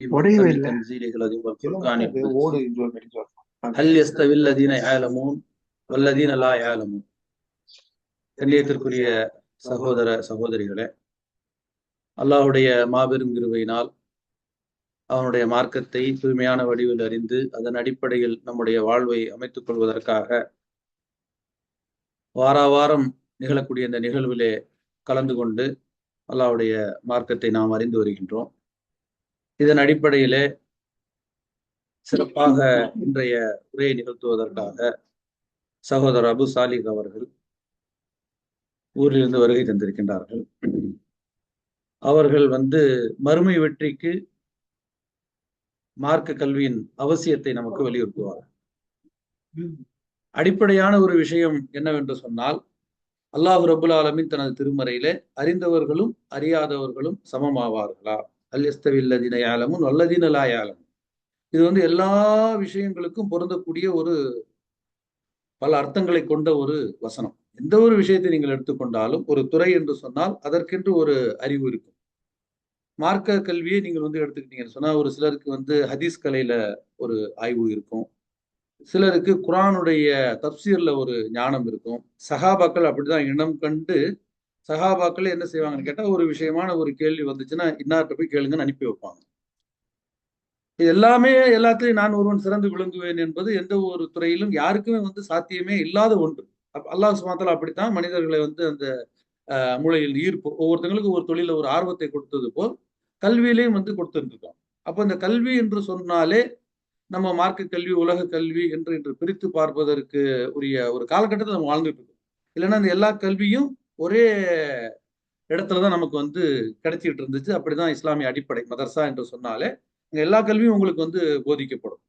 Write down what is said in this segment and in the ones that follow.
உடையவே محكم இல்லை. تنزيله الذي هو ஏதோ الفرقان மட்டும் அது القدس ஓடு இது அப்படின்னு சொல்றாங்க. هل يستوي الذين يعلمون والذين لا يعلمون. கண்ணியத்திற்குரிய சகோதர சகோதரிகளே, அல்லாஹ்வுடைய மாபெரும் கிருபையினால் அவனுடைய மார்க்கத்தை தூய்மையான வடிவில் அறிந்து அதன் அடிப்படையில் நம்முடைய வாழ்வை அமைத்துக் கொள்வதற்காக வாராவாரம் நிகழக்கூடிய இந்த நிகழ்விலே கலந்து கொண்டு அல்லாஹ்வுடைய மார்க்கத்தை நாம் அறிந்து வருகின்றோம். இதன் அடிப்படையிலே சிறப்பாக இன்றைய உரையை நிகழ்த்துவதற்காக சகோதரர் அபு சாலிக் அவர்கள் ஊரிலிருந்து வருகை தந்திருக்கின்றார்கள். அவர்கள் மறுமை வெற்றிக்கு மார்க்க கல்வியின் அவசியத்தை நமக்கு வலியுறுத்துவார். அடிப்படையான ஒரு விஷயம் என்னவென்று சொன்னால், அல்லாஹ் ரபுல் ஆலமீன் தனது திருமறையிலே அறிந்தவர்களும் அறியாதவர்களும் சமமாவார்களா, அல் யஸ்தவில்லதீன யஅலமூன் வல்லதீன லா யஅலமூன். இது எல்லா விஷயங்களுக்கும் பொருந்தக்கூடிய ஒரு பல அர்த்தங்களை கொண்ட ஒரு வசனம். எந்த ஒரு விஷயத்தை நீங்கள் எடுத்துக்கொண்டாலும் ஒரு துறை என்று சொன்னால் அதற்கென்று ஒரு அறிவு இருக்கும். மார்க்க கல்வியை நீங்கள் எடுத்துக்கிட்டீங்கன்னு சொன்னா ஒரு சிலருக்கு ஹதீஸ் கலையில ஒரு ஆய்வு இருக்கும், சிலருக்கு குர்ஆனுடைய தப்சீர்ல ஒரு ஞானம் இருக்கும். சஹாபாக்கள் அப்படிதான் இனம் கண்டு சஹாபாக்கள் என்ன செய்வாங்கன்னு கேட்டா, ஒரு விஷயமான ஒரு கேள்வி வந்துச்சுன்னா இன்னார்ட்ட போய் கேளுங்கன்னு அனுப்பி வைப்பாங்க. இது எல்லாமே எல்லாத்திலையும் நான் ஒருவன் சிறந்து விளங்குவேன் என்பது எந்த ஒரு துறையிலும் யாருக்குமே சாத்தியமே இல்லாத ஒன்று. அல்லாஹ் சுப்ஹானஹு வ தஆலா அப்படித்தான் மனிதர்களை அந்த மூளையில் ஈர்ப்பு, ஒவ்வொருத்தங்களுக்கும் ஒரு தொழில ஒரு ஆர்வத்தை கொடுத்தது போல் கல்வியிலையும் கொடுத்துருக்கான். அப்ப இந்த கல்வி என்று சொன்னாலே நம்ம மார்க்க கல்வி, உலக கல்வி என்று பிரித்து பார்ப்பதற்கு உரிய ஒரு காலகட்டத்தை நம்ம வாழ்ந்துட்டு இருக்கோம். இல்லைன்னா இந்த எல்லா கல்வியும் ஒரே இடத்துலதான் நமக்கு கிடைச்சிட்டு இருந்துச்சு. அப்படிதான் இஸ்லாமிய அடிப்படை மதர்சா என்று சொன்னாலே இங்க எல்லா கல்வியும் உங்களுக்கு போதிக்கப்படும்.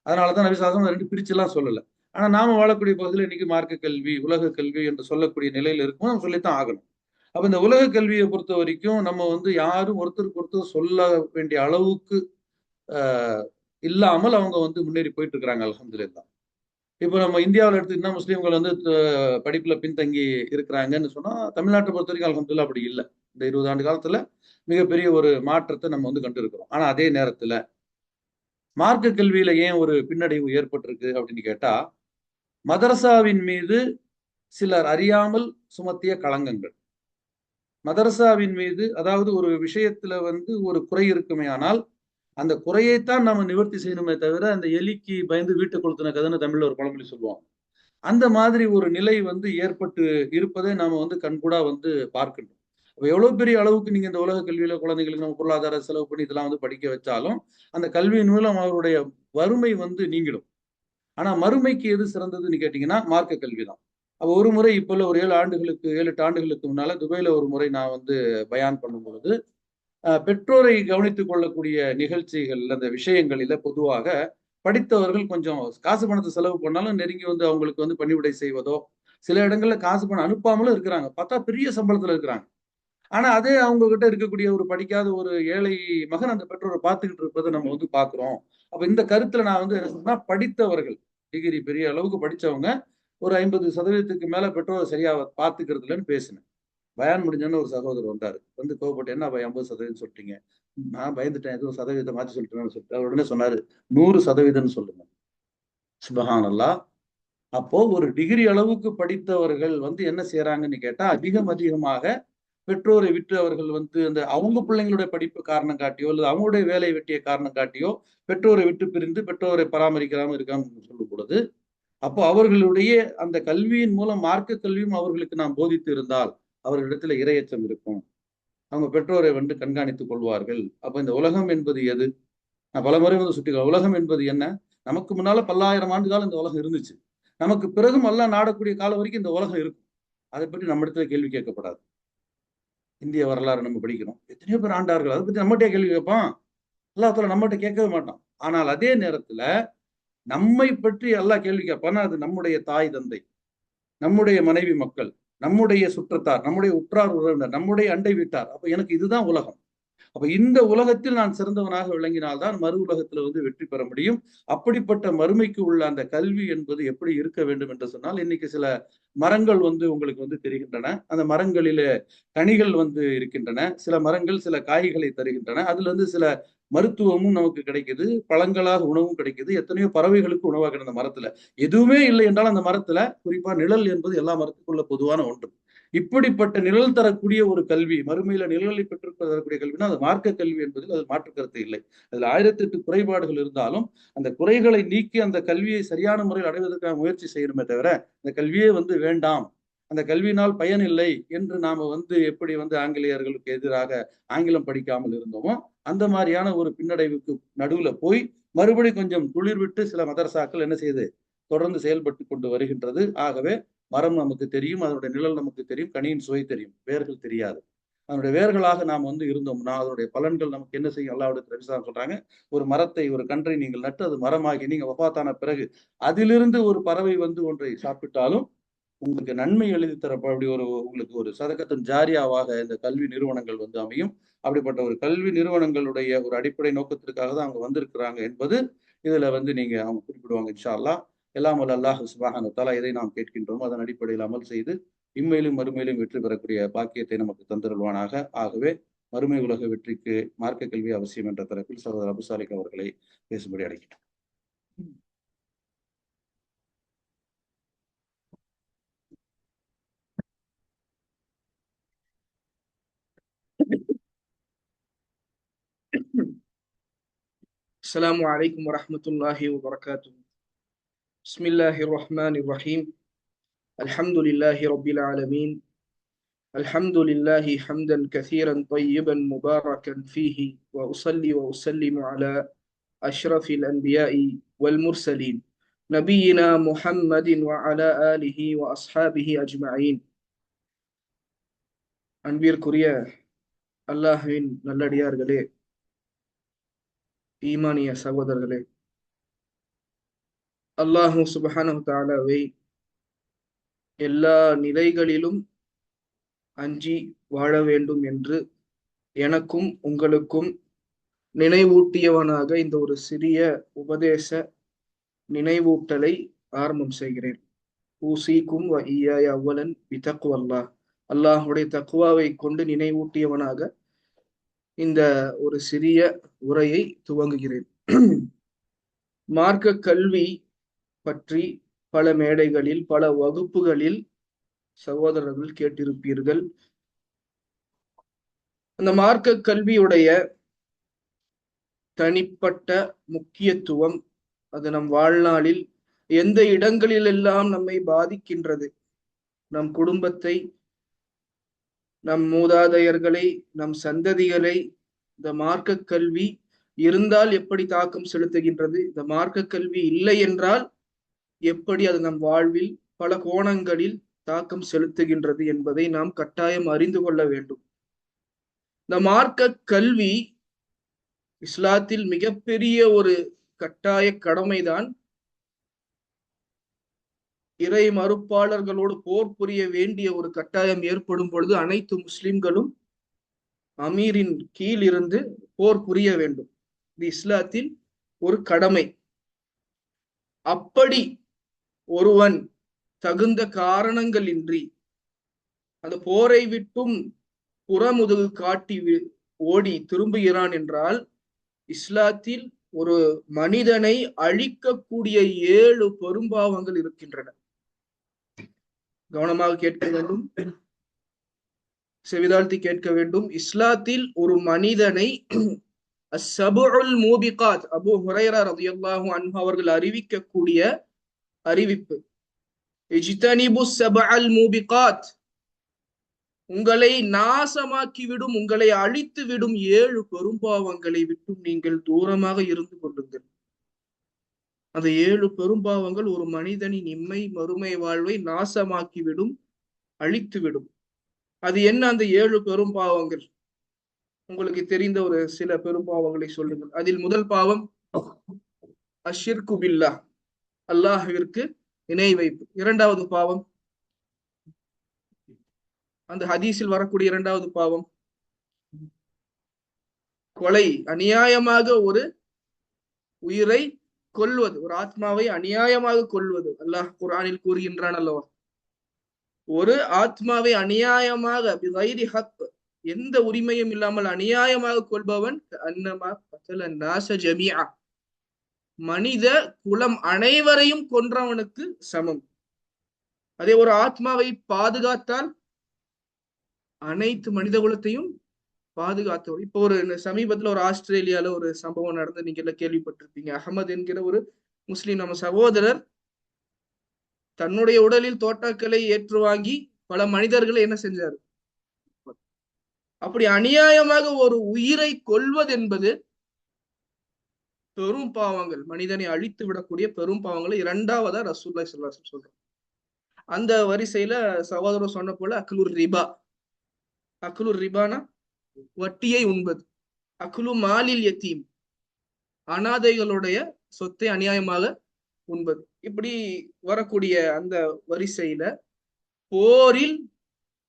அதனாலதான் நபி ஸல்லல்லாஹு அலைஹி வஸல்லம் 2 பிரிச்சு எல்லாம் சொல்லல. ஆனா நாம வாழக்கூடிய பகுதியில் இன்னைக்கு மார்க்க கல்வி, உலக கல்வி என்று சொல்லக்கூடிய நிலையில இருக்கும். நம்ம சொல்லித்தான் ஆகணும். அப்ப இந்த உலக கல்வியை பொறுத்த வரைக்கும் நம்ம யாரும் ஒருத்தருக்கு ஒருத்தர் சொல்ல வேண்டிய அளவுக்கு அஹ், இல்லாமல் அவங்க முன்னேறி போயிட்டு இருக்கிறாங்க, அல்ஹம்துலில்லாஹ். இப்போ நம்ம இந்தியாவில் எடுத்துக்கிட்டா முஸ்லீம்கள் படிப்புல பின்தங்கி இருக்கிறாங்கன்னு சொன்னா, தமிழ்நாட்டை பொறுத்த வரைக்கும் அல்ஹம்துலில்லாஹ் அப்படி இல்லை. இந்த 20 ஆண்டு காலத்துல மிகப்பெரிய ஒரு மாற்றத்தை நம்ம கண்டு இருக்கிறோம். ஆனா அதே நேரத்துல மார்க்க கல்வியில ஏன் ஒரு பின்னடைவு ஏற்பட்டிருக்கு அப்படின்னு கேட்டா, மதரசாவின் மீது சிலர் அறியாமல் சுமத்திய களங்கங்கள். மதரசாவின் மீது, அதாவது ஒரு விஷயத்துல ஒரு குறை இருக்குமே ஆனால் அந்த குறையைத்தான் நம்ம நிவர்த்தி செய்யணுமே தவிர, அந்த எலிக்கு பயந்து வீட்டை கொளுத்தின கதைன்னு தமிழ்ல ஒரு பழமொழி சொல்லுவாங்க. அந்த மாதிரி ஒரு நிலை ஏற்பட்டு இருப்பதை நாம கண்கூடா பார்க்கின்றோம். அப்ப எவ்வளவு பெரிய அளவுக்கு நீங்க இந்த உலக கல்வியில குழந்தைங்களுக்கு நம்ம பொருளாதார செலவு பண்ணி இதெல்லாம் படிக்க வச்சாலும் அந்த கல்வியின் மூலம் அவருடைய வறுமை நீங்கிடும். ஆனா மறுமைக்கு எது சிறந்ததுன்னு கேட்டீங்கன்னா மார்க்க கல்வி தான். அப்ப ஒரு முறை இப்ப ஒரு 7 8 ஆண்டுகளுக்கு முன்னால துபாயில ஒரு முறை நான் பயான் பண்ணும் பொழுது, பெற்றோரை கவனித்துக் கொள்ளக்கூடிய நிகழ்ச்சிகள் அந்த விஷயங்களில பொதுவாக படித்தவர்கள் கொஞ்சம் காசு பணத்தை செலவு பண்ணாலும் நெருங்கி அவங்களுக்கு பணிவிடை செய்வதோ, சில இடங்கள்ல காசு பணம் அனுப்பாமலும் இருக்கிறாங்க. பார்த்தா பெரிய சம்பளத்துல இருக்கிறாங்க. ஆனா அதே அவங்க கிட்ட இருக்கக்கூடிய ஒரு படிக்காத ஒரு ஏழை மகன் அந்த பெற்றோரை பார்த்துக்கிட்டு இருப்பதை நம்ம பார்க்கிறோம். அப்ப இந்த கருத்துல நான் என்ன சொன்னா, படித்தவர்கள் டிகிரி பெரிய அளவுக்கு படிச்சவங்க ஒரு 50% மேல பெற்றோரை சரியா பார்த்துக்கிறது இல்லைன்னு பேசினேன். பயான் முடிஞ்சோன்னு ஒரு சகோதரர் வந்தாரு. கோவப்பட்டு, என்ன 50% சொல்லிட்டீங்க? நான் பயந்துட்டேன், எதுவும் சதவீதத்தை மாற்றி சொல்லிட்டேன்னு சொல்லிட்டு அவர் உடனே சொன்னாரு, 100% சொல்லுங்க. சுபஹானல்லாஹ். அப்போ ஒரு டிகிரி அளவுக்கு படித்தவர்கள் என்ன செய்யறாங்கன்னு கேட்டா, அதிகமாக பெற்றோரை விட்டு அவர்கள் அந்த அவங்க பிள்ளைங்களுடைய படிப்பு காரணம் காட்டியோ அல்லது அவங்களுடைய வேலை வெட்டிய காரணம் காட்டியோ பெற்றோரை விட்டு பிரிந்து பெற்றோரை பராமரிக்காம இருக்காம சொல்லும் பொழுது, அப்போ அவர்களுடைய அந்த கல்வியின் மூலம் மார்க்க கல்வியும் அவர்களுக்கு நாம் போதித்து இருந்தால் அவர்களிடத்துல இரையச்சம் இருக்கும். அவங்க பெற்றோரை கண்காணித்துக் கொள்வார்கள். அப்ப இந்த உலகம் என்பது எது? நான் பல முறை சுட்டிக்க, உலகம் என்பது என்ன? நமக்கு முன்னால பல்லாயிரம் ஆண்டு காலம் இந்த உலகம் இருந்துச்சு. நமக்கு பிறகும் அல்லாஹ் நாடக்கூடிய காலம் வரைக்கும் இந்த உலகம் இருக்கும். அதை பற்றி நம்ம இடத்துல கேள்வி கேட்கப்படாது. இந்திய வரலாறு நம்ம படிக்கிறோம், எத்தனையோ பேர் ஆண்டார்கள், அதை பத்தி நம்மகிட்டே கேள்வி கேட்பான்? அல்லாஹ் தஆலா நம்மகிட்ட கேட்கவே மாட்டான். ஆனால் அதே நேரத்துல நம்மை பற்றி அல்லாஹ் கேள்வி கேட்பான்னா அது நம்முடைய தாய் தந்தை, நம்முடைய மனைவி மக்கள், நம்முடைய சுற்றத்தார், நம்முடைய உற்றார் உறவினர், நம்முடைய அண்டை வீட்டார். அப்ப எனக்கு இதுதான் உலகம். அப்ப இந்த உலகத்தில் நான் சிறந்தவனாக விளங்கினால்தான் மறு உலகத்துல வெற்றி பெற முடியும். அப்படிப்பட்ட மறுமைக்கு உள்ள அந்த கல்வி என்பது எப்படி இருக்க வேண்டும் என்று சொன்னால், இன்னைக்கு சில மரங்கள் உங்களுக்கு தெரிகின்றன. அந்த மரங்களிலே கனிகள் இருக்கின்றன. சில மரங்கள் சில காய்களை தருகின்றன. அதுல சில மருத்துவமும் நமக்கு கிடைக்குது, பழங்களாக உணவும் கிடைக்குது, எத்தனையோ பறவைகளுக்கு உணவாக அந்த மரத்துல. எதுவுமே இல்லை என்றால் அந்த மரத்துல குறிப்பா நிழல் என்பது எல்லா மரத்துக்குள்ள பொதுவான ஒன்று. இப்படிப்பட்ட நிழல் தரக்கூடிய ஒரு கல்வி, மறுமையில நிழலை பெற்றுத் தரக்கூடிய கல்வினா அது மார்க்க கல்வி என்பதில் அது மாற்று கருத்து இல்லை. அதுல 1008 குறைபாடுகள் இருந்தாலும் அந்த குறைகளை நீக்கி அந்த கல்வியை சரியான முறையில் அடைவதற்கான முயற்சி செய்யணுமே தவிர இந்த கல்வியே வேண்டாம், அந்த கல்வியினால் பயன் இல்லை என்று நாம எப்படி ஆங்கிலேயர்களுக்கு எதிராக ஆங்கிலம் படிக்காமல் இருந்தோமோ அந்த மாதிரியான ஒரு பின்னடைவுக்கு நடுவுல போய் மறுபடியும் கொஞ்சம் துளிர் விட்டு சில மதரசாக்கள் என்ன செய்யுது, தொடர்ந்து செயல்பட்டு கொண்டு வருகின்றது. ஆகவே மரம் நமக்கு தெரியும், அதனுடைய நிழல் நமக்கு தெரியும், கனியின் சுவை தெரியும், வேர்கள் தெரியாது. அதனுடைய வேர்களாக நாம் இருந்தோம்னா அதனுடைய பலன்கள் நமக்கு என்ன செய்யும்? அல்லாஹ்வுடைய சொல்றாங்க, ஒரு மரத்தை, ஒரு கன்றை நீங்கள் நட்டு அது மரமாகி நீங்க வஃபாத்தான பிறகு அதிலிருந்து ஒரு பறவை ஒன்றை சாப்பிட்டாலும் உங்களுக்கு நன்மை எழுதி தரப்படி உங்களுக்கு ஒரு சதகத்தின் ஜாரியாவாக இந்த கல்வி நிறுவனங்கள் அமையும். அப்படிப்பட்ட ஒரு கல்வி நிறுவனங்களுடைய ஒரு அடிப்படை நோக்கத்திற்காக தான் அவங்க வந்திருக்கிறாங்க என்பது இதுல நீங்க அவங்க குறிப்பிடுவாங்க. இன்ஷா அல்லாஹ். எல்லாம் வல்ல அல்லாஹ் சுப்ஹானஹு வ தஆலா எதை நாம் கேட்கின்றோமோ அதன் அடிப்படையில் அமல் செய்து இம்மையிலும் மறுமையிலும் வெற்றி பெறக்கூடிய பாக்கியத்தை நமக்கு தந்தருள்வானாக. ஆகவே மறுமை உலக வெற்றிக்கு மார்க்க கல்வி அவசியம் என்ற தரப்பில் சகோதரர் அபு சாலிக் அவர்களை பேசும்படி அழைக்கிறேன். السلام عليكم ورحمة الله وبركاته. بسم الله الرحمن الرحيم. الحمد لله رب العالمين. الحمد لله حمدا كثيرا طيبا مباركا فيه، وأصلي وأسلم على أشرف الأنبياء والمرسلين نبينا محمد وعلى آله وأصحابه أجمعين. அன்பிற்குரிய அல்லாஹ்வின் நல்லடியார்களே, ஈமானிய சகோதரர்களே, அல்லாஹு சுப்ஹானஹு வ தஆலாவை எல்லா நிலைகளிலும் அஞ்சி வாழ வேண்டும் என்று எனக்கும் உங்களுக்கும் நினைவூட்டியவனாக இந்த ஒரு சிறிய உபதேச நினைவூட்டலை ஆரம்பம் செய்கிறேன். ஊசிக்கும் வ ஈயாய அவ்வலன் பிதக்வல்லாஹ். அல்லாஹுடைய தக்வாவை கொண்டு நினைவூட்டியவனாக இந்த ஒரு சிறிய உரையை துவங்குகிறேன். மார்க்க கல்வி பற்றி பல மேடைகளில் பல வகுப்புகளில் சகோதரர்கள் கேட்டிருப்பீர்கள். அந்த மார்க்க கல்வியுடைய தனிப்பட்ட முக்கியத்துவம் அது நம் வாழ்நாளில் எந்த இடங்களிலெல்லாம் நம்மை பாதிக்கின்றது, நம் குடும்பத்தை, நம் மூதாதையர்களை, நம் சந்ததிகளை இந்த மார்க்க கல்வி இருந்தால் எப்படி தாக்கம் செலுத்துகின்றது, இந்த மார்க்க கல்வி இல்லை என்றால் எப்படி அது நம் வாழ்வில் பல கோணங்களில் தாக்கம் செலுத்துகின்றது என்பதை நாம் கட்டாயம் அறிந்து கொள்ள வேண்டும். இந்த மார்க்க கல்வி இஸ்லாத்தில் மிகப்பெரிய ஒரு கட்டாய கடமைதான். இறை மறுப்பாளர்களோடு போர் புரிய வேண்டிய ஒரு கட்டாயம் ஏற்படும் பொழுது அனைத்து முஸ்லிம்களும் அமீரின் கீழ் இருந்து போர் புரிய வேண்டும். இது இஸ்லாத்தில் ஒரு கடமை. அப்படி ஒருவன் தகுந்த காரணங்களின்றி அந்த போரை விட்டும் புறமுதுகு காட்டி ஓடி திரும்புகிறான் என்றால் இஸ்லாத்தில் ஒரு மனிதனை அழிக்கக்கூடிய 7 பெரும்பாவங்கள் இருக்கின்றன. கவனமாக கேட்க வேண்டும், செவிதாழ்த்தி கேட்க வேண்டும். இஸ்லாத்தில் ஒரு மனிதனை அஸ்ஸபுல் மூபிகாத், அபூ ஹுரைரா ரலியல்லாஹு அன்ஹு அவர்கள் அறிவிக்கக்கூடிய அறிவிப்பு, இஜ்தனிபு ஸபஅல் மூபிகாத், உங்களை நாசமாக்கிவிடும், உங்களை அழித்து விடும் 7 பெரும்பாவங்களை விட்டும் நீங்கள் தூரமாக இருந்து கொள்ளுங்கள். அந்த 7 பெரும்பாவங்கள் ஒரு மனிதனின் இம்மை மறுமை வாழ்வை நாசமாக்கிவிடும், அழித்துவிடும். அது என்ன அந்த 7 பெரும்பாவங்கள்? உங்களுக்கு தெரிந்த ஒரு சில பெரும்பாவங்களை சொல்லுங்கள். அதில் முதல் பாவம் அஷ்ஷிர்கு பில்லாஹ், அல்லாஹ்விற்கு இணை வைப்பு. இரண்டாவது பாவம், அந்த ஹதீஸில் வரக்கூடிய இரண்டாவது பாவம் கொலை, அநியாயமாக ஒரு உயிரை கொல்வது, ஒரு ஆத்மாவை அநியாயமாக கொல்வது. அல்லாஹ் குர்ஆனில் கூறுகின்றான் அல்லவா, ஒரு ஆத்மாவை அநியாயமாக பிகைரி ஹக், எந்த உரிமையும் இல்லாமல் அநியாயமாக கொள்பவன் அன்னமா கத்தல நாச ஜமியா, மனித குலம் அனைவரையும் கொன்றவனுக்கு சமம். அதே ஒரு ஆத்மாவை பாதுகாத்தால் அனைத்து மனித குலத்தையும் பாதுகாத்தவர். இப்போ ஒரு சமீபத்துல ஒரு ஆஸ்திரேலியால ஒரு சம்பவம் நடந்து நீங்க எல்லாம் கேள்விப்பட்டிருப்பீங்க. அகமது என்கிற ஒரு முஸ்லீம் நம்ம சகோதரர் தன்னுடைய உடலில் தோட்டாக்களை ஏற்று வாங்கி பல மனிதர்களை என்ன செஞ்சாரு. அப்படி அநியாயமாக ஒரு உயிரை கொல்வது என்பது பெரும் பாவங்கள், மனிதனை அழித்து விடக்கூடிய பெரும் பாவங்களை இரண்டாவதா ரசூலுல்லாஹி ஸல்லல்லாஹு அலைஹி வஸல்லம் சொல்றோம். அந்த வரிசையில சகோதரர் சொன்ன போல அக்லுர் ரிபா, அக்லுர் ரிபானா வட்டியை உண்பது, அக்லு மாலில் யத்தீம் அனாதைகளுடைய சொத்தை அநியாயமாக உண்பது. இப்படி வரக்கூடிய அந்த வரிசையில போரில்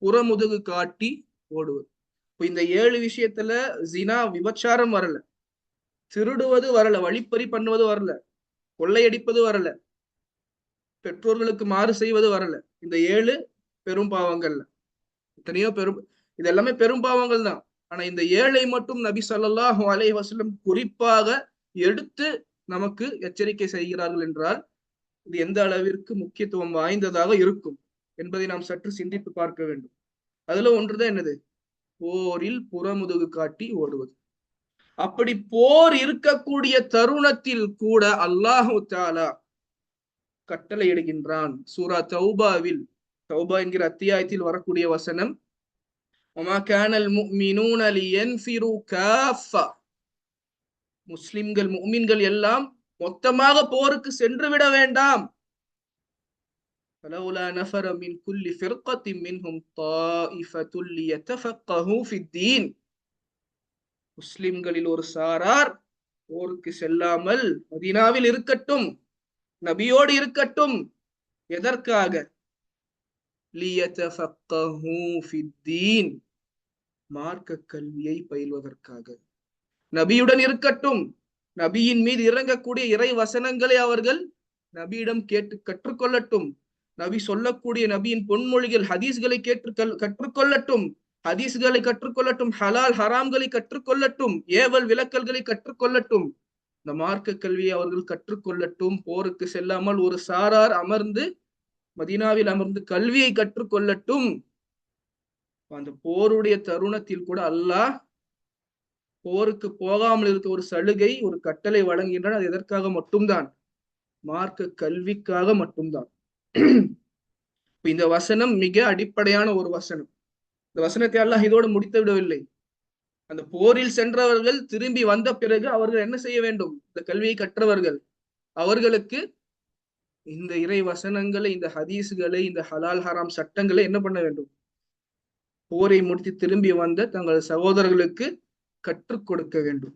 புறமுதுகு காட்டி ஓடுவது. இப்ப இந்த 7 விஷயத்துல ஜினா விபச்சாரம் வரல, திருடுவது வரல, வழிப்பறி பண்ணுவது வரல, கொள்ளையடிப்பது வரல, பெற்றோர்களுக்கு மாறு செய்வது வரல. இந்த 7 பெரும் பாவங்கள்ல எத்தனையோ இது எல்லாமே பெரும் பாவங்கள் தான். ஆனா இந்த 7ஐ மட்டும் நபி ஸல்லல்லாஹு அலைஹி வஸல்லம் குறிப்பாக எடுத்து நமக்கு எச்சரிக்கை செய்கிறார்கள் என்றால் இது எந்த அளவிற்கு முக்கியத்துவம் வாய்ந்ததாக இருக்கும் என்பதை நாம் சற்று சிந்தித்து பார்க்க வேண்டும். அதுல ஒன்றுதான் என்னது, போரில் புறமுதுகு காட்டி ஓடுவது. அப்படி போர் இருக்கக்கூடிய தருணத்தில் கூட அல்லாஹு தஆலா கட்டளை இடுகின்றான். சூரா தௌபாவில், தௌபா என்கிற அத்தியாயத்தில் வரக்கூடிய வசனம், வமா கானல் முஃமினூன லியன்ஃபிரு காஃபா, முஸ்லிம்கள் முஃமின்கள் எல்லாம் மொத்தமாக போருக்கு சென்று விட வேண்டாம். فلولا نفر من كل فرقة منهم طائفة ليتفقهوا في الدين, முஸ்லிம்களில் ஒரு சாரார் போருக்கு செல்லாமல் மதீனாவில் இருக்கட்டும், நபியோடு இருக்கட்டும். எதற்காக? லியதஃபக்கஹூ ஃபித்தீன், மார்க்க கல்வியை பயில்வதற்காக. நபியுடன் இருக்கட்டும், நபியின் மீது இறங்கக்கூடிய இறை வசனங்களை அவர்கள் நபியிடம் கேட்டு கற்றுக்கொள்ளட்டும், நபி சொல்லக்கூடிய நபியின் பொன்மொழிகள் ஹதீஸ்களை கற்றுக்கொள்ளட்டும், ஹதீஸ்களை கற்றுக்கொள்ளட்டும், ஹலால் ஹராம்களை கற்றுக்கொள்ளட்டும், ஏவல் விலக்கல்களை கற்றுக்கொள்ளட்டும். இந்த மார்க்க கல்வியை அவர்கள் கற்றுக்கொள்ளட்டும். போருக்கு செல்லாமல் ஒரு சாரார் அமர்ந்து மதீனாவில் அமர்ந்து கல்வியை கற்றுக்கொள்ளட்டும். அந்த போருடைய தருணத்தில் கூட அல்லாஹ் போருக்கு போகாமல் இருக்க ஒரு சலுகை, ஒரு கட்டளை வழங்குகின்றன. அது எதற்காக மட்டும்தான்? மார்க்க கல்விக்காக மட்டும்தான். இந்த வசனம் மிக அடிப்படையான ஒரு வசனம். இந்த வசனத்தை அல்லாஹ் இதோடு முடித்து விடவில்லை. அந்த போரில் சென்றவர்கள் திரும்பி வந்த பிறகு அவர்கள் என்ன செய்ய வேண்டும்? இந்த கல்வியை கற்றவர்கள் அவர்களுக்கு இந்த இறை வசனங்களை, இந்த ஹதீஸ்களை, இந்த ஹலால் ஹராம் சட்டங்களை என்ன பண்ண வேண்டும்? போரை முடித்து திரும்பி வந்த தங்கள் சகோதரர்களுக்கு கற்றுக் கொடுக்க வேண்டும்.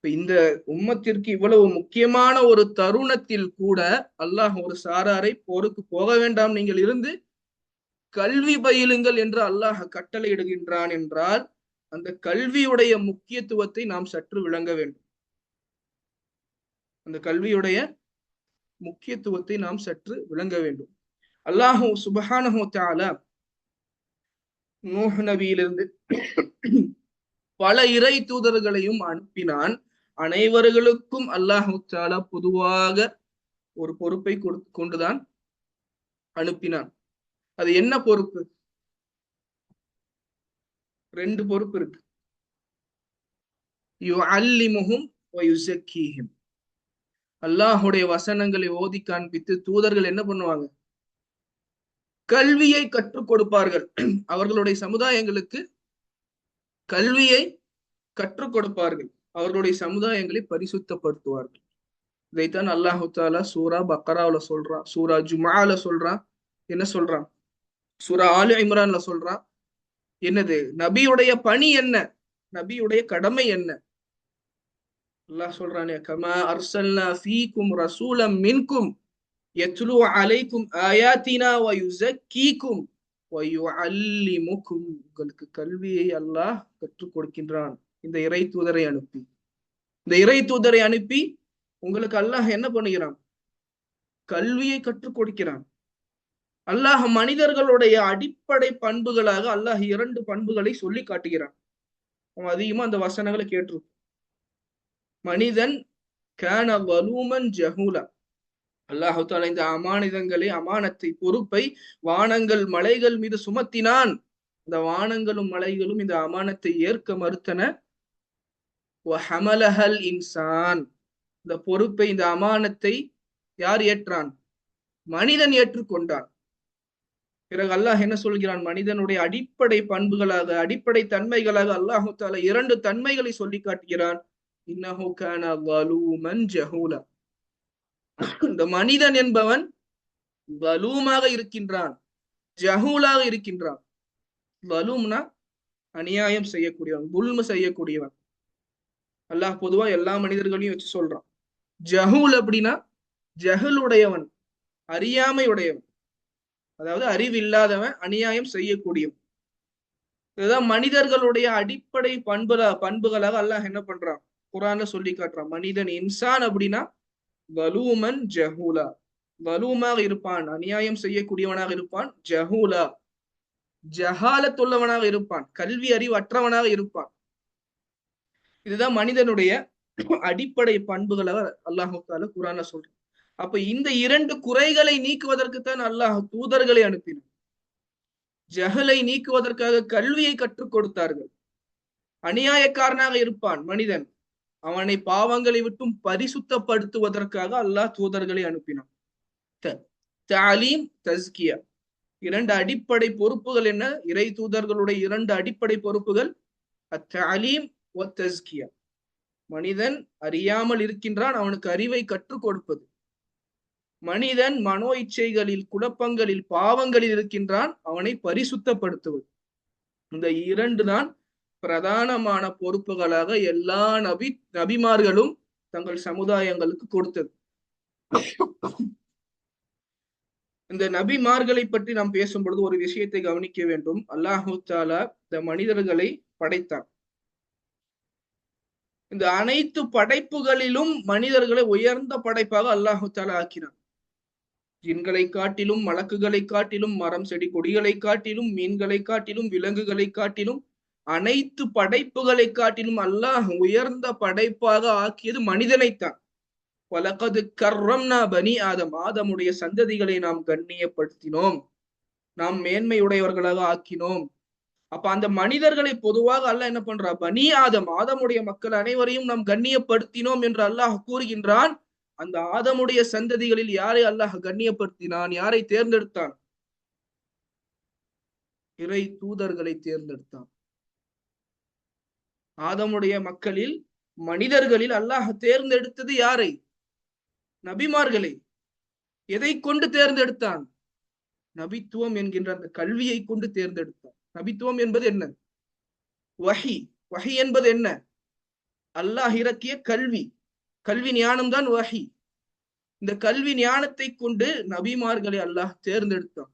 இந்த உம்மத்திற்கு இவ்வளவு முக்கியமான ஒரு தருணத்தில் கூட அல்லாஹ் ஒரு சாராரை போருக்கு போக வேண்டாம், நீங்கள் இருந்து கல்வி பயிலுங்கள் என்று அல்லாஹ் கட்டளை இடுகின்றான் என்றால் அந்த கல்வியுடைய முக்கியத்துவத்தை நாம் சற்று விளங்க வேண்டும். அந்த கல்வியுடைய முக்கியத்துவத்தை நாம் சற்று விளங்க வேண்டும். அல்லாஹ் சுப்ஹானஹு வ தஆலா நூஹ் நபியிலிருந்து பல இறை தூதர்களையும் அனுப்பினான். அனைவர்களுக்கும் அல்லாஹ் தஆலா பொதுவாக ஒரு பொறுப்பை கொண்டுதான் அனுப்பினான். அது என்ன பொறுப்பு? 2 பொறுப்பு இருக்கு. யுஅல்லிமுஹும் வ யுஸக்கீஹிம், அல்லாஹ்வுடைய வசனங்களை ஓதி காண்பித்து தூதர்கள் என்ன பண்ணுவாங்க? கல்வியை கற்றுக் கொடுப்பார்கள். அவர்களுடைய சமுதாயங்களுக்கு கல்வியை கற்றுக் கொடுப்பார்கள். அவர்களுடைய சமுதாயங்களை பரிசுத்தப்படுத்துவார்கள். இதைத்தான் அல்லாஹ் தஆலா சூரா பக்ராவுல சொல்றான், சூரா ஜும்ஆல சொல்றான், என்ன சொல்றான்? சூரா ஆலி இம்ரான்ல சொல்றான். என்னது? நபியுடைய பணி என்ன? நபியுடைய கடமை என்ன? அல்லாஹ் சொல்றானே, கமா அர்சல்னா ஃபீக்கும் ரசூலம் மின்கும் யத்லு அலைக்கும் ஆயாத்தினா வ யுஸக்கீக்கும் வ யுஅல்லிமுக்கும், உங்களுக்கு கல்வியை அல்லாஹ் கற்றுக் கொடுக்கின்றான் இந்த இறை தூதரை அனுப்பி. இந்த இறை தூதரை அனுப்பி உங்களுக்கு அல்லாஹ் என்ன பண்ணுகிறான்? கல்வியை கற்றுக் கொடுக்கிறான். அல்லாஹ் மனிதர்களுடைய அடிப்படை பண்புகளாக அல்லாஹ் 2 பண்புகளை சொல்லி காட்டுகிறான். அதிகமா அந்த வசனங்களை கேட்டிருக்கும். மனிதன் கான வலூமன் ஜஹூலா. அல்லாஹு தஆலா இந்த அமானிதங்களை, அமானத்தை, பொறுப்பை வானங்கள் மலைகள் மீது சுமத்தினான். இந்த வானங்களும் மலைகளும் இந்த அமானத்தை ஏற்க மறுத்தன. வஹமலஹல் இன்சான். இந்த பொறுப்பை, இந்த அமானத்தை யார் ஏற்றான்? மனிதன் ஏற்றுக்கொண்டான். பிறகு அல்லாஹ் என்ன சொல்கிறான்? மனிதனுடைய அடிப்படை பண்புகளாக, அடிப்படை தன்மைகளாக அல்லாஹு தஆலா 2 தன்மைகளை சொல்லி காட்டுகிறான். இன்னஹு கான வலூமன் ஜஹூலா. இந்த மனிதன் என்பவன் வலூமாக இருக்கின்றான், ஜஹூலாக இருக்கின்றான். வலூம்னா அநியாயம் செய்யக்கூடியவன், துல்மு செய்யக்கூடியவன். அல்லாஹ் பொதுவா எல்லா மனிதர்களையும் வச்சு சொல்றான். ஜஹூல் அப்படின்னா ஜஹல் உடையவன், அறியாமை உடையவன், அதாவது அறிவில்லாதவன், அநியாயம் செய்யக்கூடியவன். இதுதான் மனிதர்களுடைய அடிப்படை பண்புகளாக அல்லாஹ் என்ன பண்றான்? குர்ஆன்ல சொல்லி காட்டுறான். மனிதன் இன்சான் அப்படின்னா வலூமன் ஜஹூலா. வலூமாக இருப்பான், அநியாயம் செய்யக்கூடியவனாக இருப்பான். ஜஹூலா, ஜஹாலத்துள்ளவனாக இருப்பான், கல்வி அறிவு அற்றவனாக இருப்பான். இதுதான் மனிதனுடைய அடிப்படை பண்புகளாக அல்லாஹ் தஆலா குர்ஆன்ல சொல்றான். அப்ப இந்த 2 குறைகளை நீக்குவதற்குத்தான் அல்லாஹ் தூதர்களை அனுப்பினான். ஜஹலை நீக்குவதற்காக கல்வியை கற்றுக் கொடுத்தார்கள். அநியாயக்காரனாக இருப்பான் மனிதன், அவனை பாவங்களை விட்டும் பரிசுத்தப்படுத்துவதற்காக அல்லாஹ் தூதர்களை அனுப்பினான். தஅலீம், தஸ்கியா, 2 அடிப்படை பொறுப்புகள் என்ன? இறை தூதர்களுடைய 2 அடிப்படை பொறுப்புகள் அத்தஅலீம் வ தஸ்கியா. மனிதன் அறியாமல் இருக்கின்றான், அவனுக்கு அறிவை கற்றுக் கொடுப்பது. மனிதன் மனோ இச்சைகளில், குழப்பங்களில், பாவங்களில் இருக்கின்றான், அவனை பரிசுத்தப்படுத்துவது. இந்த 2 தான் பிரதானமான பொறுப்புகளாக எல்லா நபிமார்களும் தங்கள் சமுதாயங்களுக்கு கொடுத்தது. இந்த நபிமார்களை பற்றி நாம் பேசும் பொழுது ஒரு விஷயத்தை கவனிக்க வேண்டும். அல்லாஹு தஆலா இந்த மனிதர்களை படைத்தான். இந்த அனைத்து படைப்புகளிலும் மனிதர்களை உயர்ந்த படைப்பாக அல்லாஹு தஆலா ஆக்கினான். ஜின்களை காட்டிலும், மலக்குகளை காட்டிலும், மரம் செடி கொடிகளை காட்டிலும், மீன்களை காட்டிலும், விலங்குகளை காட்டிலும், அனைத்து படைப்புகளை காட்டிலும் அல்லாஹ் உயர்ந்த படைப்பாக ஆக்கியது மனிதனைத்தான். வலகது கர்ரம்னா பனி ஆதம். ஆதமுடைய சந்ததிகளை நாம் கண்ணியப்படுத்தினோம், நாம் மேன்மையுடையவர்களாக ஆக்கினோம். அப்ப அந்த மனிதர்களை பொதுவாக அல்லாஹ் என்ன பண்றா? பனி ஆதம், ஆதமுடைய மக்கள் அனைவரையும் நாம் கண்ணியப்படுத்தினோம் என்று அல்லாஹ் கூறுகின்றான். அந்த ஆதமுடைய சந்ததிகளில் யாரை அல்லாஹ் கண்ணியப்படுத்தினான்? யாரை தேர்ந்தெடுத்தான்? இறை தூதர்களை தேர்ந்தெடுத்தான். ஆதமுடைய மக்களில், மனிதர்களில் அல்லாஹ் தேர்ந்தெடுத்தது யாரை? நபிமார்களை. எதை கொண்டு தேர்ந்தெடுத்தான்? நபித்துவம் என்கின்ற அந்த கல்வியை கொண்டு தேர்ந்தெடுத்தான். நபித்துவம் என்பது என்ன? வஹி. வஹி என்பது என்ன? அல்லாஹ் இறக்கிய கல்வி. கல்வி ஞானம் தான் வஹி. இந்த கல்வி ஞானத்தை கொண்டு நபிமார்களை அல்லாஹ் தேர்ந்தெடுத்தான்.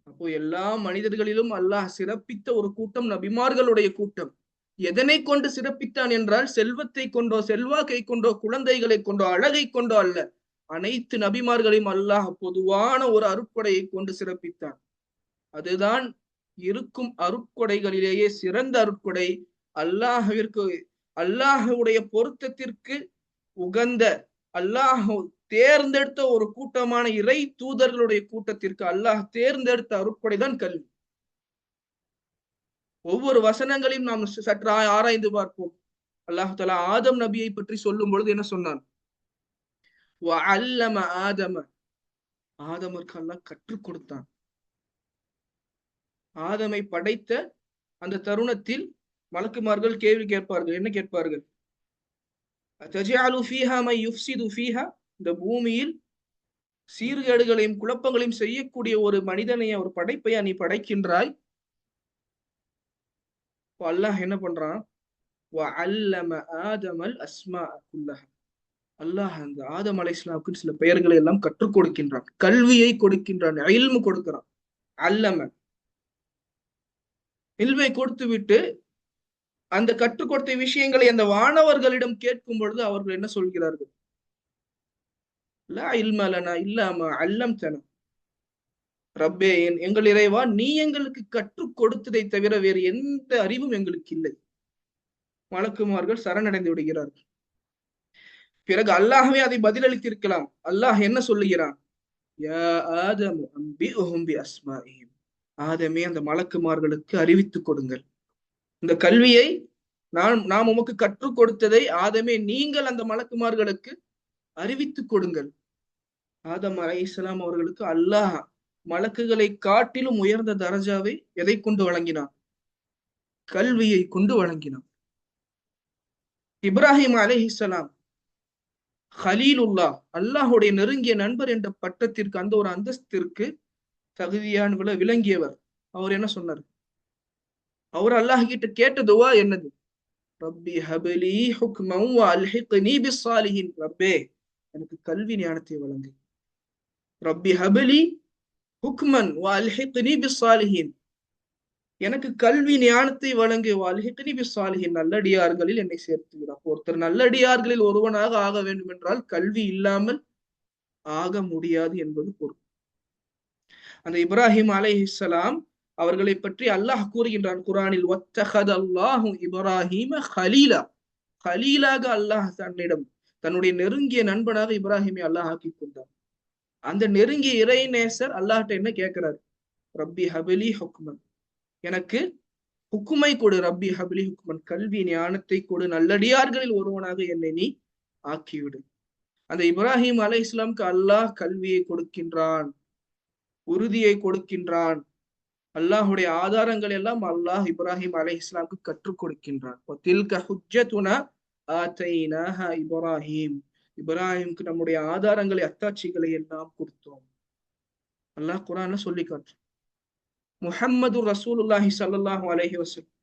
அப்போ எல்லா மனிதர்களிலும் அல்லாஹ் சிறப்பித்த ஒரு கூட்டம் நபிமார்களுடைய கூட்டம். எதனை கொண்டு சிறப்பித்தான் என்றால், செல்வத்தை கொண்டோ, செல்வாக்கை கொண்டோ, குழந்தைகளை கொண்டோ, அழகை கொண்டோ அல்ல. அனைத்து நபிமார்களையும் அல்லாஹ் பொதுவான ஒரு அருட்கொடையை கொண்டு சிறப்பித்தான். அதுதான் இருக்கும் அருட்கொடைகளிலேயே சிறந்த அருட்கொடை. அல்லாஹுடைய பொருத்தத்திற்கு உகந்த, அல்லாஹ் தேர்ந்தெடுத்த ஒரு கூட்டமான இறை தூதர்களுடைய கூட்டத்திற்கு அல்லாஹ் தேர்ந்தெடுத்த அருட்கொடை தான் கல்வி. ஒவ்வொரு வசனங்களையும் நாம் சற்று ஆராய்ந்து பார்ப்போம். அல்லாஹ் தஆலா ஆதம் நபியை பற்றி சொல்லும் பொழுது என்ன சொன்னான்? வஅல்லம ஆதம. ஆதமுக்கு அல்லாஹ் கற்றுக் கொடுத்தான். ஆதமை படைத்த அந்த தருணத்தில் மலக்குமார்கள் கேள்வி கேட்பார்கள். என்ன கேட்பார்கள்? தஜஅலு ஃபீஹா மை யுஃப்ஸிது ஃபீஹா. இந்த பூமியில் சீர்கேடுகளையும் குழப்பங்களையும் செய்யக்கூடிய ஒரு மனிதனை, ஒரு படைப்பையா நீ படைக்கின்றாய்? அல்லாஹ் என்ன பண்றான்? வஅல்லம ஆதமல் அஸ்மாஅ குல்லஹா. அல்லாஹ் அந்த ஆதம் அலைஹிஸ்ஸலாமுக்கு சில பெயர்களை எல்லாம் கற்றுக் கொடுக்கின்றான், கல்வியை கொடுக்கின்றான், இல்மு கொடுக்கிறான். அல்லம, இல்மை கொடுத்து விட்டு அந்த கற்றுக் கொடுத்த விஷயங்களை அந்த வானவர்களிடம் கேட்கும் பொழுது அவர்கள் என்ன சொல்கிறார்கள்? லா இல்ம லனா இல்லா மா அல்லம்தனா. ரப்பே எங்கள் இறைவா, நீ எங்களுக்கு கற்றுக் கொடுத்ததை தவிர வேறு எந்த அறிவும் எங்களுக்கு இல்லை. மலக்குமார்கள் சரணடைந்து விடுகிறார்கள். பிறகு அல்லாஹ்வே அதை பதிலளித்திருக்கலாம். அல்லாஹ் என்ன சொல்லுகிறான்? யா ஆதமு அம்பிஉஹும் பிஅஸ்மாஇஹிம். ஆதமே, அந்த மலக்குமார்களுக்கு அறிவித்துக் கொடுங்கள். இந்த கல்வியை நாம் உமக்கு கற்றுக் கொடுத்ததை ஆதமே நீங்கள் அந்த மலக்குமார்களுக்கு அறிவித்துக் கொடுங்கள். ஆதம் அலைஹிஸ்ஸலாம் அவர்களுக்கு அல்லாஹ் மலக்குகளை காட்டிலும் உயர்ந்த தரஜாவை எதை கொண்டு வழங்கினான்? கல்வியை கொண்டு வழங்கினான். இப்ராஹிம் அலைஹிஸ்ஸலாம் ஹலீலுல்லாஹ், அல்லாஹுடைய நெருங்கிய நண்பர் என்ற பட்டத்திற்கு, அந்த ஒரு அந்தஸ்திற்கு தகுதியான விளங்கியவர். அவர் என்ன சொன்னார்? அவர் அல்லாஹ் கிட்ட கேட்ட துவா என்னது? ரப்பி ஹப்லி ஹுக்மன் வ அல்ஹிக்னி பிஸ்ஸாலிஹின். ரப்பே, எனக்கு கல்வி ஞானத்தை வழங்கு. ரப்பி ஹப்லி ஹுக்மன் வ அல்ஹிக்னி பிஸ்ஸாலிஹின். எனக்கு கல்வி ஞானத்தை வழங்கு. வ அல்ஹிக்னி பிஸ்ஸாலிஹின், நல்லடியார்களில் என்னை சேர்த்து விடு. ஒருத்தர் நல்லடியார்களில் ஒருவனாக ஆக வேண்டும் என்றால் கல்வி இல்லாமல் ஆக முடியாது என்பது பொருள். அந்த இப்ராஹிம் அலைஹிஸ்ஸலாம் அவர்களை பற்றி அல்லாஹ் கூறுகின்றான் குர்ஆனில், வத்தஹதல்லாஹு இப்ராஹீம ஹலீலா. ஹலீலாக அல்லாஹ் தன்னுடைய நெருங்கிய நண்பனாக இப்ராஹிமை அல்லாஹ் ஆக்கி கொண்டார். அந்த நெருங்கிய இறைநேசர் அல்லாஹ்ட்ட என்ன கேட்கிறார்? ரப்பி ஹப்லி ஹுக்மன், எனக்கு ஹுக்குமை கொடு. ரப்பி ஹப்லி ஹுக்மன், கல்வி ஞானத்தை கொடு. நல்லடியார்களில் ஒருவனாக என்னை நீ ஆக்கிவிடு. அந்த இப்ராஹிம் அலைஹிஸ்ஸலாமுக்கு அல்லாஹ் கல்வியை கொடுக்கின்றான், உறுதியை கொடுக்கின்றான். அல்லாஹுடைய ஆதாரங்கள் எல்லாம் அல்லாஹ் இப்ராஹிம் அலைஹிஸ்ஸலாமுக்கு கற்றுக் கொடுக்கின்றான். இப்ராஹிம், இப்ராஹிமுக்கு நம்முடைய ஆதாரங்களை, அத்தாட்சிகளை எல்லாம் கொடுத்தோம். அல்லாஹ் குர்ஆன்ல சொல்லி காட்டு. முஹம்மது ரசூலுல்லாஹி ஸல்லல்லாஹு அலைஹி வஸல்லம்,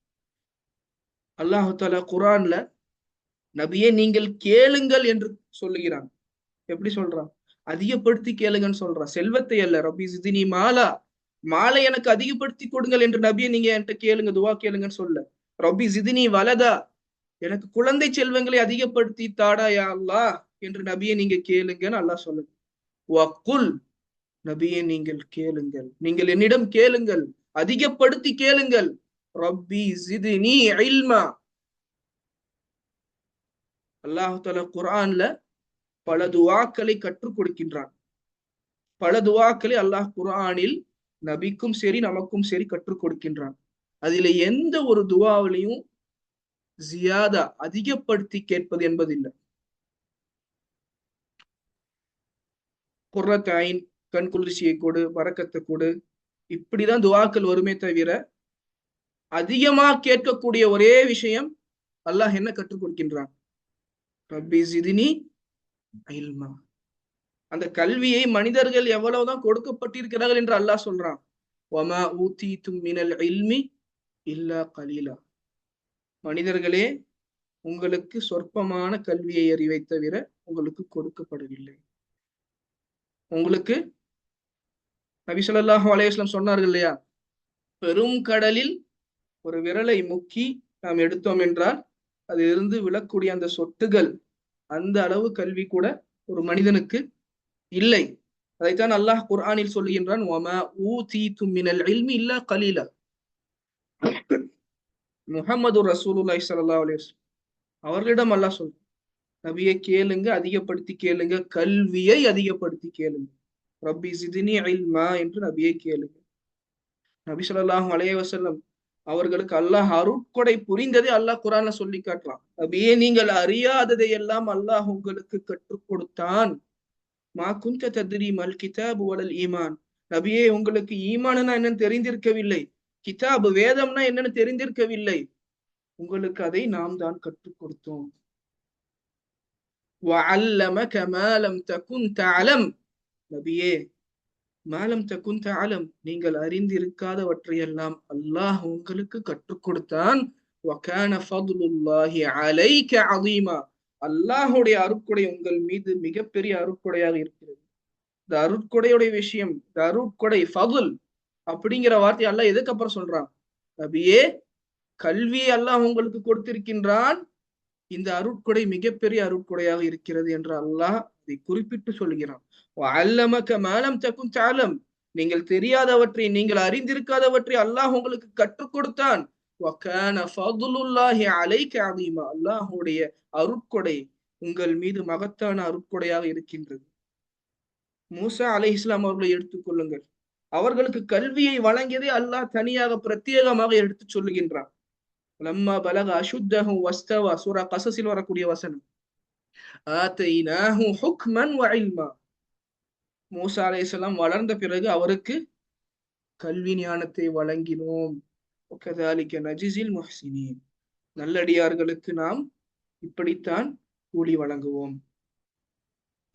அல்லாஹ் தஆலா குர்ஆன்ல நபியே நீங்கள் கேளுங்கள் என்று சொல்லுகிறான். எப்படி சொல்றான்? அதிகப்படுத்தி கேளுங்கன்னு சொல்றான். செல்வத்தை அல்ல. ரப்பி ஜித்னி மாலா, மாலை எனக்கு அதிகப்படுத்தி கொடுங்கள் என்று நபியை நீங்க என்கிட்ட கேளுங்க, துவா கேளுங்கன்னு சொல்ல. ரப்பி ஜித்னி வலதா, எனக்கு குழந்தை செல்வங்களை அதிகப்படுத்தி தாடா யா அல்லாஹ் என்று நபியை நீங்க கேளுங்கன்னு அல்லாஹ் சொல்லுங்க. வக்குல், நபியை நீங்கள் கேளுங்கள், நீங்கள் என்னிடம் கேளுங்கள், அதிகப்படுத்தி கேளுங்கள். ரப்பி ஜித்னி இல்மா. அல்லாஹ் தஆலா குர்ஆன்ல பல துஆக்களை கற்றுக் கொடுக்கின்றான். பல துஆக்களை அல்லாஹ் குர்ஆனில் நபிக்கும் சரி நமக்கும் சரி கற்றுக் கொடுக்கின்றான். அதுல எந்த ஒரு துஆவிலையும் ஜியாதா, அதிகப்படுத்தி கேட்பது என்பதில்லை. குர்ரத் ஐன், கண் குளிர்ச்சியை கொடு, பரக்கத்தை கொடு, இப்படிதான் துஆக்கள் வருமே தவிர அதிகமா கேட்கக்கூடிய ஒரே விஷயம் அல்லாஹ் என்ன கற்றுக் கொடுக்கின்றான்? ரப்பி ஜித்னி இல்மா. அந்த கல்வியை மனிதர்கள் எவ்வளவுதான் கொடுக்கப்பட்டிருக்கிறார்கள் என்று அல்லாஹ் சொல்றான். வமா ஊதீதும் மினல் இல்மி இல்லா கலீலா. மனிதர்களே, உங்களுக்கு சொற்பமான கல்வியை அறிவை தவிர உங்களுக்கு கொடுக்கப்படவில்லை. உங்களுக்கு நபி ஸல்லல்லாஹு அலைஹி வஸல்லம் சொன்னார்கள் இல்லையா, பெரும் கடலில் ஒரு விரலை முக்கி நாம் எடுத்தோம் என்றால் அதிலிருந்து விழக்கூடிய அந்த சொட்டுகள், அந்த அளவு கல்வி கூட ஒரு மனிதனுக்கு இல்லை. அதைத்தான் அல்லாஹ் குர்ஆனில் சொல்லுகின்றான், வமா ஊதீதும் மினல் இல்மி இல்லா கலீலா. முஹம்மது ரசூலுல்லாஹி ஸல்லல்லாஹு அலைஹி வஸல்லம் அவர்களிடம் அல்லாஹ் சொல்றான், நபியை கேளுங்க, அதிகப்படுத்தி கேளுங்க, கல்வியை அதிகப்படுத்தி கேளுங்க. ரப்பி ஜித்னி இல்மா என்று நபியை கேளுங்க. நபி ஸல்லல்லாஹு அலைஹி வஸல்லம் அவர்களுக்கு அல்லாஹ் அருட்கொடை புரிந்ததை அல்லாஹ் குர்ஆன்ல சொல்லி காட்டுறான். நபியே, நீங்கள் அறியாததை எல்லாம் அல்லாஹ் உங்களுக்கு கற்றுக் கொடுத்தான். மா குன்த தத்ரி மல் கிதாபு வலல் ஈமான். நபியே, உங்களுக்கு ஈமான்னா என்னன்னு தெரிந்திருக்கவில்லை, கிதாபு வேதம்னா என்னன்னு தெரிந்திருக்கவில்லை, உங்களுக்கு அதை நாம் தான் கற்றுக் கொடுத்தோம். வஅல்லமக மா லம் தகுன் தஅலம். நபியே, மாலம் தகுன் தஅலம், நீங்கள் அறிந்திருக்காதவற்றையெல்லாம் அல்லாஹ் உங்களுக்கு கற்றுக் கொடுத்தான். வகான ஃபதுலுல்லாஹி அலைக அதீமா. அல்லாஹுடைய அருட்கொடை உங்கள் மீது மிகப்பெரிய அருட்கொடையாக இருக்கிறது. இந்த அருட்கொடையுடைய விஷயம், இந்த அருட்கொடை ஃபதுல் அப்படிங்கிற வார்த்தை அல்லாஹ் எதுக்கு அப்புறம் சொல்றான்? நபியே, கல்வியை அல்லாஹ் உங்களுக்கு கொடுத்திருக்கின்றான், இந்த அருட்கொடை மிகப்பெரிய அருட்கொடையாக இருக்கிறது என்று அல்லாஹ் இதை குறிப்பிட்டு சொல்கிறான். வஅல்லமக மா லம் தகுன் தஅலம். நீங்கள் தெரியாதவற்றை, நீங்கள் அறிந்திருக்காதவற்றை அல்லாஹ் உங்களுக்கு கற்றுக் கொடுத்தான். அல்லாஹுடைய அருட்கொடை உங்கள் மீது மகத்தான அருட்கொடையாக இருக்கின்றது. மூசா அலைஹிஸ்ஸலாம் அவர்களை எடுத்துக் கொள்ளுங்கள். அவர்களுக்கு கல்வியை வழங்கியதை அல்லாஹ் தனியாக பிரத்யேகமாக எடுத்து சொல்லுகின்றான். லம்மா பலக அஷுத்தஹு வஸ்தவா, சூரா கஸஸில் வரக்கூடிய வசனம். ஆதைனாஹு ஹுக்மன் வ இல்மா. மூசா அலைஹிஸ்ஸலாம் வளர்ந்த பிறகு அவருக்கு கல்வி ஞானத்தை வழங்கினோம். வகதாலிக நஜ்ஸில் முஹ்ஸினீன். நல்லடியார்களுக்கு நாம் இப்படித்தான் கூலி வழங்குவோம்.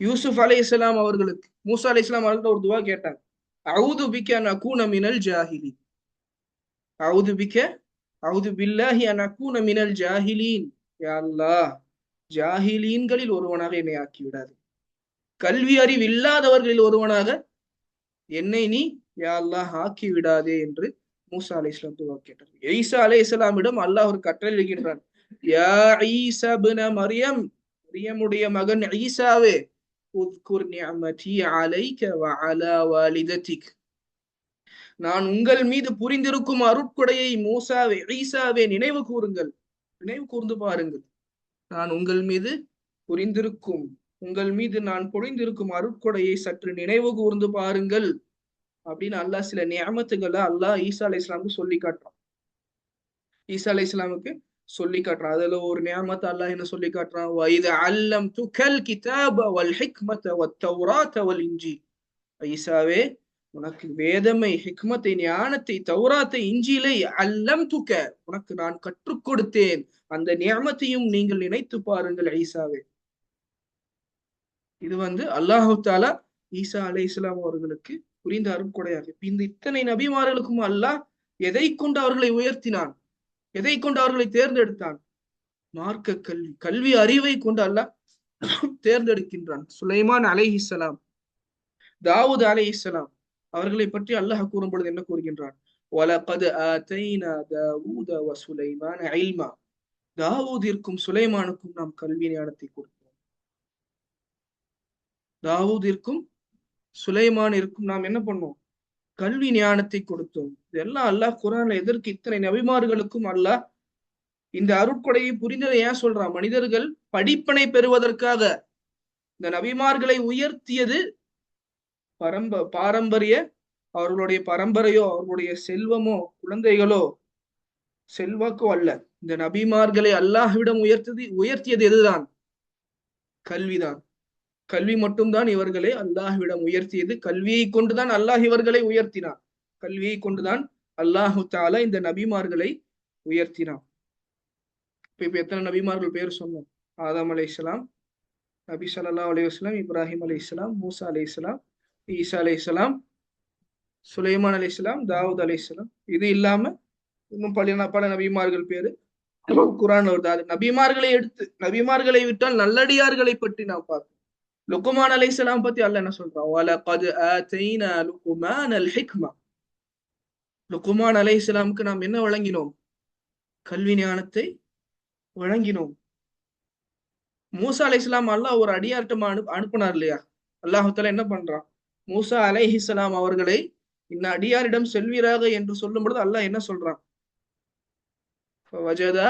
யூசுப் அலைஹிஸ்ஸலாம் அவர்களுக்கு மூசா அலைஹிஸ்ஸலாம் அவர்கள் ஒரு துவா கேட்டாங்க. அஊது பிக அன் அகூன மினல் ஜாஹிலீன். அஊது பிக அஊது பில்லாஹி அன் அகூன மினல் ஜாஹிலீன். யா அல்லாஹ், ஜாஹிலீன்களில் ஒருவனாக என்னை ஆக்கி விடாது. கல்வி அறிவு இல்லாதவர்களில் ஒருவனாக என்னை நீ யா அல்லாஹ் ஆக்கி விடாதே என்று மூசா அலைஹிஸ்ஸலாம் துவா கேட்டார். ஈசா அலைஹிஸ்ஸலாமிடம் அல்லாஹ் ஒரு கட்டளை இடுகின்றான். யா ஈசா இப்ன மரியம், மரியமுடைய மகன் ஈசாவே, உத்குர் நிஅமதி அலைக வ அலா வாலிததிக். நான் உங்கள் மீது புரிந்திருக்கும் அருட்கொடையை மூசாவே, ஈசாவே நினைவு கூறுங்கள், நினைவு கூர்ந்து பாருங்கள். நான் உங்கள் மீது புரிந்திருக்கும், உங்கள் மீது நான் பொழிந்திருக்கும் அருட்கொடையை சற்று நினைவு கூர்ந்து பாருங்கள் அப்படின்னு அல்லாஹ் சில நியமத்துகளை அல்லாஹ் ஈசா அலைஹிஸ்ஸலாமுக்கு சொல்லி காட்டுறான். ஈசா அலைஹிஸ்ஸலாமுக்கு சொல்லி காட்டுறான். அதுல ஒரு நியமத்தை அல்லாஹ் என்ன சொல்லி காட்டுறான்? வஇத அல்லம்துகல் கிதாப வல் ஹிக்மத வத் தௌராத வல் இன்ஜீல். ஈசாவே, உனக்கு வேதமை, ஹிக்மத்தை, ஞானத்தை, தௌராத்தை, இன்ஜீலை அல்லம்துக, உனக்கு நான் கற்றுக் கொடுத்தேன். அந்த நியமத்தையும் நீங்கள் நினைத்து பாருங்கள் ஈசாவே. இது அல்லாஹு தஆலா ஈசா அலைஹிஸ்ஸலாம் அவர்களுக்கு புரிந்த அருட்கொடையாக. இந்த இத்தனை நபிமார்களுக்கும் அல்லாஹ் எதை கொண்டு அவர்களை உயர்த்தினான், எதை கொண்டு அவர்களை தேர்ந்தெடுத்தான்? மார்க்க கல்வி, கல்வி அறிவை கொண்டு அல்லாஹ் தேர்ந்தெடுக்கின்றான். சுலைமான் அலைஹிஸ்ஸலாம், தாவூத் அலைஹிஸ்ஸலாம் அவர்களை பற்றி அல்லாஹ் கூறும் பொழுது என்ன கூறுகின்றான்? வலகத் ஆதைனா தாவூத வ சுலைமான இல்மா. தாவூதிற்கும் சுலைமானுக்கும் நாம் கல்வி ஞானத்தை கொடுத்தோம். தாவூதிற்கும் சுலைமானிற்கும் நாம் என்ன பண்ணோம்? கல்வி ஞானத்தை கொடுத்தோம். இதெல்லாம் அல்லாஹ் குர்ஆன்ல எதற்கு இத்தனை நபிமார்களுக்கும் அல்லாஹ் இந்த அருட்கொடையை புரிந்ததை ஏன் சொல்றான்? மனிதர்கள் படிப்பினை பெறுவதற்காக இந்த நபிமார்களை உயர்த்தியது பாரம்பரிய, அவர்களுடைய பரம்பரையோ, அவர்களுடைய செல்வமோ, குழந்தைகளோ, செல்வாக்கோ அல்ல. இந்த நபிமார்களை அல்லாஹ்விடம் உயர்த்தியது எதுதான்? கல்விதான். கல்வி மட்டும்தான் இவர்களை அல்லாஹ்விடம் உயர்த்தியது. கல்வியை கொண்டுதான் அல்லாஹ் இவர்களை உயர்த்தினான். கல்வியை கொண்டுதான் அல்லாஹு தஆலா இந்த நபிமார்களை உயர்த்தினான். இப்ப எத்தனை நபிமார்கள் பேர் சொன்னோம்? ஆதம் அலைஹிஸ்ஸலாம், நபி ஸல்லல்லாஹு அலைஹி வஸல்லம், இப்ராஹிம் அலைஹிஸ்ஸலாம், மூசா அலைஹிஸ்ஸலாம், ஈசா அலைஹிஸ்ஸலாம், சுலைமான் அலைஹிஸ்ஸலாம், தாவூத் அலைஹிஸ்ஸலாம். இது இல்லாம இன்னும் பல நபிமார்கள் பேரு குர்ஆன்ல வருது. நபிமார்களை எடுத்து, நபிமார்களை விட்டால் நல்லடியார்களை பற்றி நாம் பார்ப்போம். லுக்மான் அலைஹிஸ்ஸலாம் பத்தி அல்லாஹ் என்ன சொல்றான்? வலகத் ஆதைனா லுக்மானல் ஹிக்மா. லுக்மான் அலைஹிஸ்ஸலாமுக்கு நாம் என்ன வழங்கினோம்? கல்வி ஞானத்தை வழங்கினோம். மூசா அலைஹிஸ்ஸலாம் அல்லாஹ் ஒரு அடியார்ட்டமா அனுப்புனார் இல்லையா? அல்லாஹ் தஆலா என்ன பண்றான்? மூசா அலைஹிஸ்ஸலாம் அவர்களை இந்த அடியாரிடம் செல்வீராக என்று சொல்லும் பொழுது அல்லாஹ் என்ன சொல்றான்? ஃபவஜதா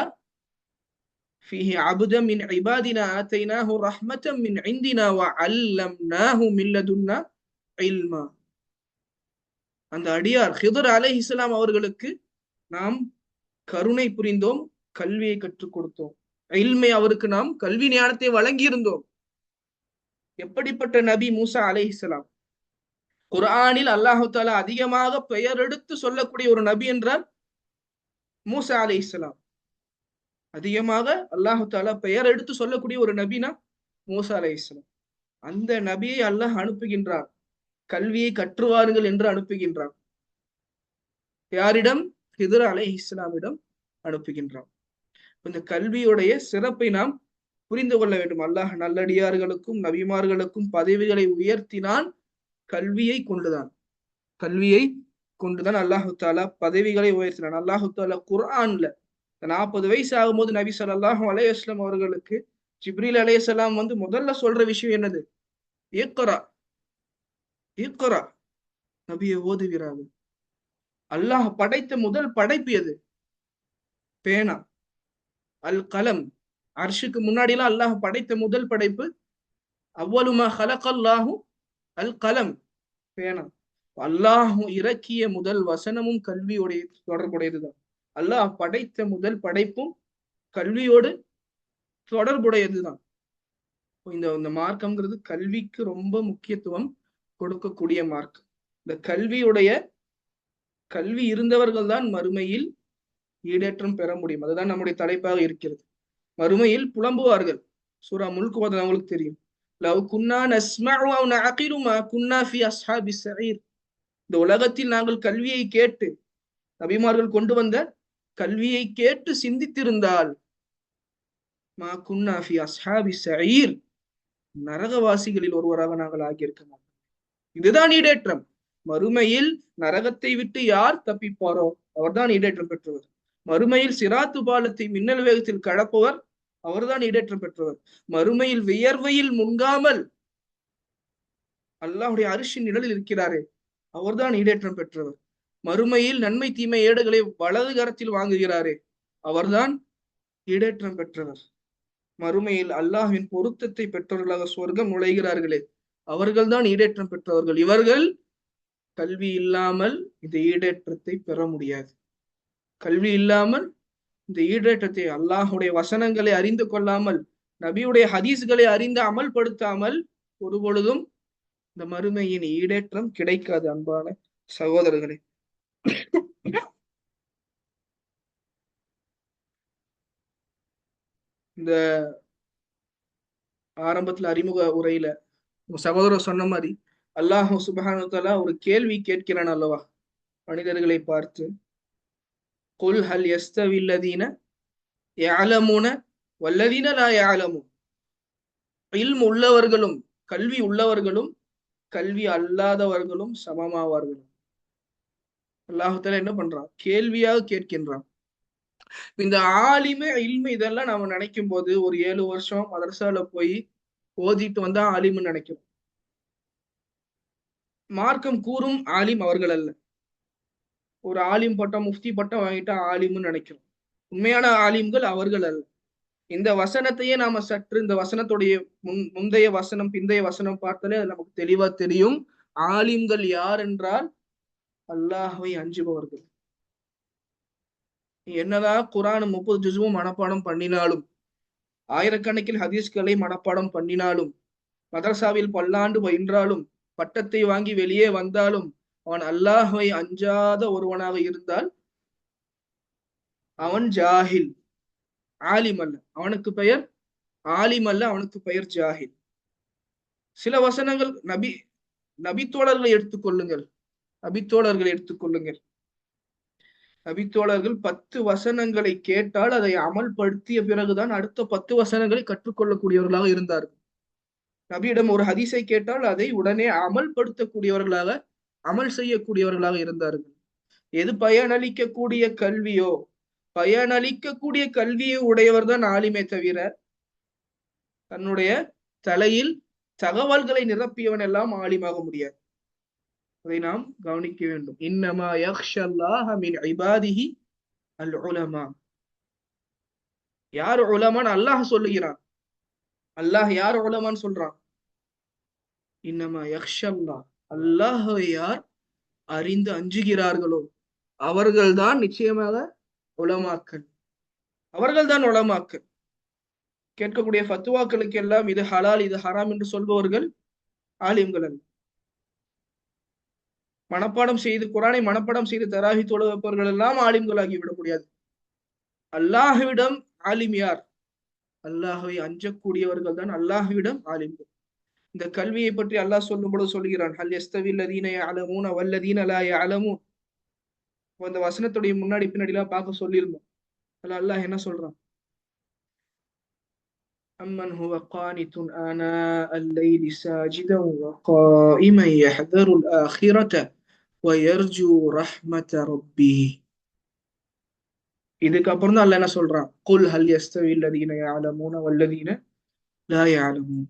فيه عبدا من عبادنا آتيناه رحمة من عندنا وعلمناه من لدنا علما. அந்த அடியார் ஹிதர் அலைஹிஸ்ஸலாம் அவர்களுக்கு நாம் கருணை புரிந்தோம், கல்வியை கற்றுக் கொடுத்தோம், இல்மை, அவருக்கு நாம் கல்வி ஞானத்தை வழங்கி இருந்தோம். எப்படிப்பட்ட நபி மூசா அலைஹிஸ்ஸலாம்? குர்ஆனில் அல்லாஹ் தஆலா அதிகமாக பெயர் எடுத்து சொல்லக்கூடிய ஒரு நபி என்றால் மூசா அலைஹிஸ்ஸலாம். அதிகமாக அல்லாஹ் தஆலா பெயர் எடுத்து சொல்லக்கூடிய ஒரு நபினா மூசா அலைஹிஸ்ஸலாம். அந்த நபியை அல்லாஹ் அனுப்புகின்றார், கல்வியை கற்றுவாருங்கள் என்று அனுப்புகின்றான். யாரிடம்? ஹிதர் அலைஹிஸ்ஸலாமிடம் அனுப்புகின்றான். இந்த கல்வியுடைய சிறப்பை நாம் புரிந்து கொள்ள வேண்டும். அல்லாஹ் நல்லடியார்களுக்கும் நபிமார்களுக்கும் பதவிகளை உயர்த்தினான் கல்வியை கொண்டுதான். கல்வியை கொண்டுதான் அல்லாஹு தஆலா பதவிகளை உயர்த்தினான். அல்லாஹு தஆலா குர்ஆன்ல 40 வயசு ஆகும்போது நபி ஸல்லல்லாஹு அலைஹி வஸல்லம் அவர்களுக்கு ஜிப்ரீல் அலைஹிஸ்ஸலாம் முதல்ல சொல்ற விஷயம் என்னது? இக்ரா, இக்ரா, நபியை ஓதுகிறார்கள். அல்லாஹ் படைத்த முதல் படைப்பு எது? பேனா, அல் கலம். அர்ஷுக்கு முன்னாடி எல்லாம் அல்லாஹ் படைத்த முதல் படைப்பு அவ்வலுமா ஹலகல்லாஹு அல் கலம், பேனா. அல்லாஹ் இறக்கிய முதல் வசனமும் கல்வியோடைய தொடர்புடையதுதான். அல்லாஹ் படைத்த முதல் படைப்பும் கல்வியோடு தொடர்புடையதுதான். இந்த மார்க்கம்ங்கிறது கல்விக்கு ரொம்ப முக்கியத்துவம் கொடுக்கக்கூடிய மார்க்கம். இந்த கல்வி இருந்தவர்கள் தான் மறுமையில் ஈடேற்றம் பெற முடியும். அதுதான் நம்முடைய தலைப்பாக இருக்கிறது. மறுமையில் புலம்புவார்கள். சூரா முல்க் ஓதுனா அவங்களுக்கு தெரியும். லவ் குன்னா நஸ்மஉ அவ் நஅகிலு மா குன்னா ஃபி அஸ்ஹாபிஸ் ஸஈர். இந்த உலகத்தில் நாங்கள் கல்வியை கேட்டு, நபிமார்கள் கொண்டு வந்த கல்வியை கேட்டு சிந்தித்திருந்தால், மா குன்னா ஃபி அஸ்ஹாபிஸ் ஸஈர், நரகவாசிகளில் ஒருவராக நாங்கள் ஆகியிருக்க மாட்டோம். இதுதான் ஈடேற்றம். மறுமையில் நரகத்தை விட்டு யார் தப்பிப்பாரோ அவர்தான் ஈடேற்றம் பெற்றவர். மறுமையில் சிராத்து பாலத்தை மின்னல் வேகத்தில் கடப்பவர் அவர்தான் ஈடேற்றம் பெற்றவர். மறுமையில் வியர்வையில் முன்காமல் அல்லாஹ்வுடைய அரிசின் நிழலில் இருக்கிறாரே அவர்தான் ஈடேற்றம் பெற்றவர். மறுமையில் நன்மை தீமை ஏடுகளை வலது கரத்தில் வாங்குகிறாரே அவர்தான் ஈடேற்றம் பெற்றவர். மறுமையில் அல்லாஹ்வின் பொருத்தத்தை பெற்றவர்களாக சொர்க்கம் நுழைகிறார்களே அவர்கள்தான் ஈடேற்றம் பெற்றவர்கள். இவர்கள் கல்வி இல்லாமல் இந்த ஈடேற்றத்தை பெற முடியாது. கல்வி இல்லாமல் இந்த ஈடேற்றத்தை, அல்லாஹுடைய வசனங்களை அறிந்து கொள்ளாமல், நபியுடைய ஹதீஸ்களை அறிந்து அமல்படுத்தாமல் ஒரு பொழுதும் இந்த மறுமையின் ஈடேற்றம் கிடைக்காது. அன்பான சகோதரர்களே, இந்த ஆரம்பத்துல அறிமுக உரையில சகோதரர் சொன்ன மாதிரி அல்லாஹ் சுப்ஹானஹு வ தஆலா ஒரு கேள்வி கேட்கிறான் அல்லவா மனிதர்களை பார்த்து, குல் ஹல் யஸ்தவி அல்லதீன யஅலமூன வல்லதீன லா யஅலமூன். இல்ம் உள்ளவர்களும் கல்வி உள்ளவர்களும் கல்வி அல்லாதவர்களும் சமமாவார்கள். அல்லாஹ் தஆலா என்ன பண்றான்? கேள்வியாக கேட்கின்றான். இந்த ஆலிமு இல்மு இதெல்லாம் நாம நினைக்கும் போது ஒரு 7 வருஷம் மதரசால போய் ஓதிட்டு வந்தா ஆலிம்னு நினைக்கிறோம். மார்க்கம் கூறும் ஆலிம் அவர்கள் அல்ல. ஒரு ஆலிம் பட்டம், முஃப்தி பட்டம் வாங்கிட்டா ஆலிம்னு நினைக்கிறோம். உண்மையான ஆலிம்கள் அவர்கள் அல்ல. இந்த வசனத்தையே நாம சற்று இந்த வசனத்துடைய முந்தைய வசனம் பிந்தைய வசனம் பார்த்தாலே அது நமக்கு தெளிவா தெரியும். ஆலிம்கள் யார் என்றால் அல்லாஹ்வை அஞ்சுபவர்கள். என்னதான் குர்ஆன் 30 ஜுஸுவும் மனப்பாடம் பண்ணினாலும், ஆயிரக்கணக்கில் ஹதீஸ்களை மனப்பாடம் பண்ணினாலும், மதரசாவில் பல்லாண்டு பயின்றாலும், பட்டத்தை வாங்கி வெளியே வந்தாலும், அவன் அல்லாஹ்வை அஞ்சாத ஒருவனாக இருந்தால் அவன் ஜாஹில், ஆலிம் அல்ல. அவனுக்கு பெயர் ஆலிம் அல்ல, அவனுக்கு பெயர் ஜாஹில். சில வசனங்கள் நபித்தோழர்களை எடுத்துக்கொள்ளுங்கள். நபித்தோழர்கள் 10 வசனங்களை கேட்டால் அதை அமல்படுத்திய பிறகுதான் அடுத்த 10 வசனங்களை கற்றுக்கொள்ளக்கூடியவர்களாக இருந்தார்கள். நபியிடம் ஒரு ஹதீஸை கேட்டால் அதை உடனே அமல்படுத்தக்கூடியவர்களாக, அமல் செய்யக்கூடியவர்களாக இருந்தார்கள். எது பயனளிக்கக்கூடிய கல்வியோ, பயனளிக்கக்கூடிய கல்வியை உடையவர் தான் ஆலிமே தவிர, தன்னுடைய தலையில் தகவல்களை நிரப்பியவன் எல்லாம் ஆலிமாக முடியாது. அதை நாம் கவனிக்க வேண்டும். இன்னமா யக்ஷல்லாஹ மின் இபாதிஹி அல் உலமா. யார் உலமான் அல்லாஹ் சொல்லுகிறான். அல்லாஹ் யார் உலமான்னு சொல்றான்? இன்னமா யக்ஷல்லாஹ், அல்லாஹ்வை யார் அறிந்து அஞ்சுகிறார்களோ அவர்கள்தான் நிச்சயமாக உலமாக்கள். அவர்கள்தான் உலமாக்கள். கேட்கக்கூடிய ஃபத்வாக்களுக்கு எல்லாம் இது ஹலால் இது ஹராம் என்று சொல்பவர்கள் ஆலிம்கள் அல்ல. மனப்பாடம் செய்து குர்ஆனை மனப்பாடம் செய்து தராஹி தொழ வைப்பவர்கள் எல்லாம் ஆலிம்களாகி விட முடியாது. அல்லாஹ்விடம் ஆலிம் யார்? அல்லாஹ்வை அஞ்சக்கூடியவர்கள் தான் அல்லாஹ்விடம் ஆலிம்கள். இந்த கல்வியை பற்றி அல்லாஹ் சொல்லும் பொழுது சொல்கிறான், ஹல் யஸ்தவி அல்லதீன யஅலமூன வல்லதீன லா யஅலமூன். இந்த வசனத்துடைய முன்னாடி பின்னாடி எல்லாம் பார்க்க சொல்லியிருந்தோம். அல்லாஹ் என்ன சொல்றான்? அம்மன் ஹுவ கானிதுன் ஆனாஅ அல்லைலி சாஜிதன் வகாயிமன் யஹ்தருல் ஆখিরাத வயர்ஜு ரஹ்மத ரப்பிஹி. இதுக்கு அப்புறம் தான் அல்லாஹ் என்ன சொல்றான்? குல் ஹல் யஸ்தவி அல்லதீன யஅலமூன வல்லதீன லா யஅலமூன்.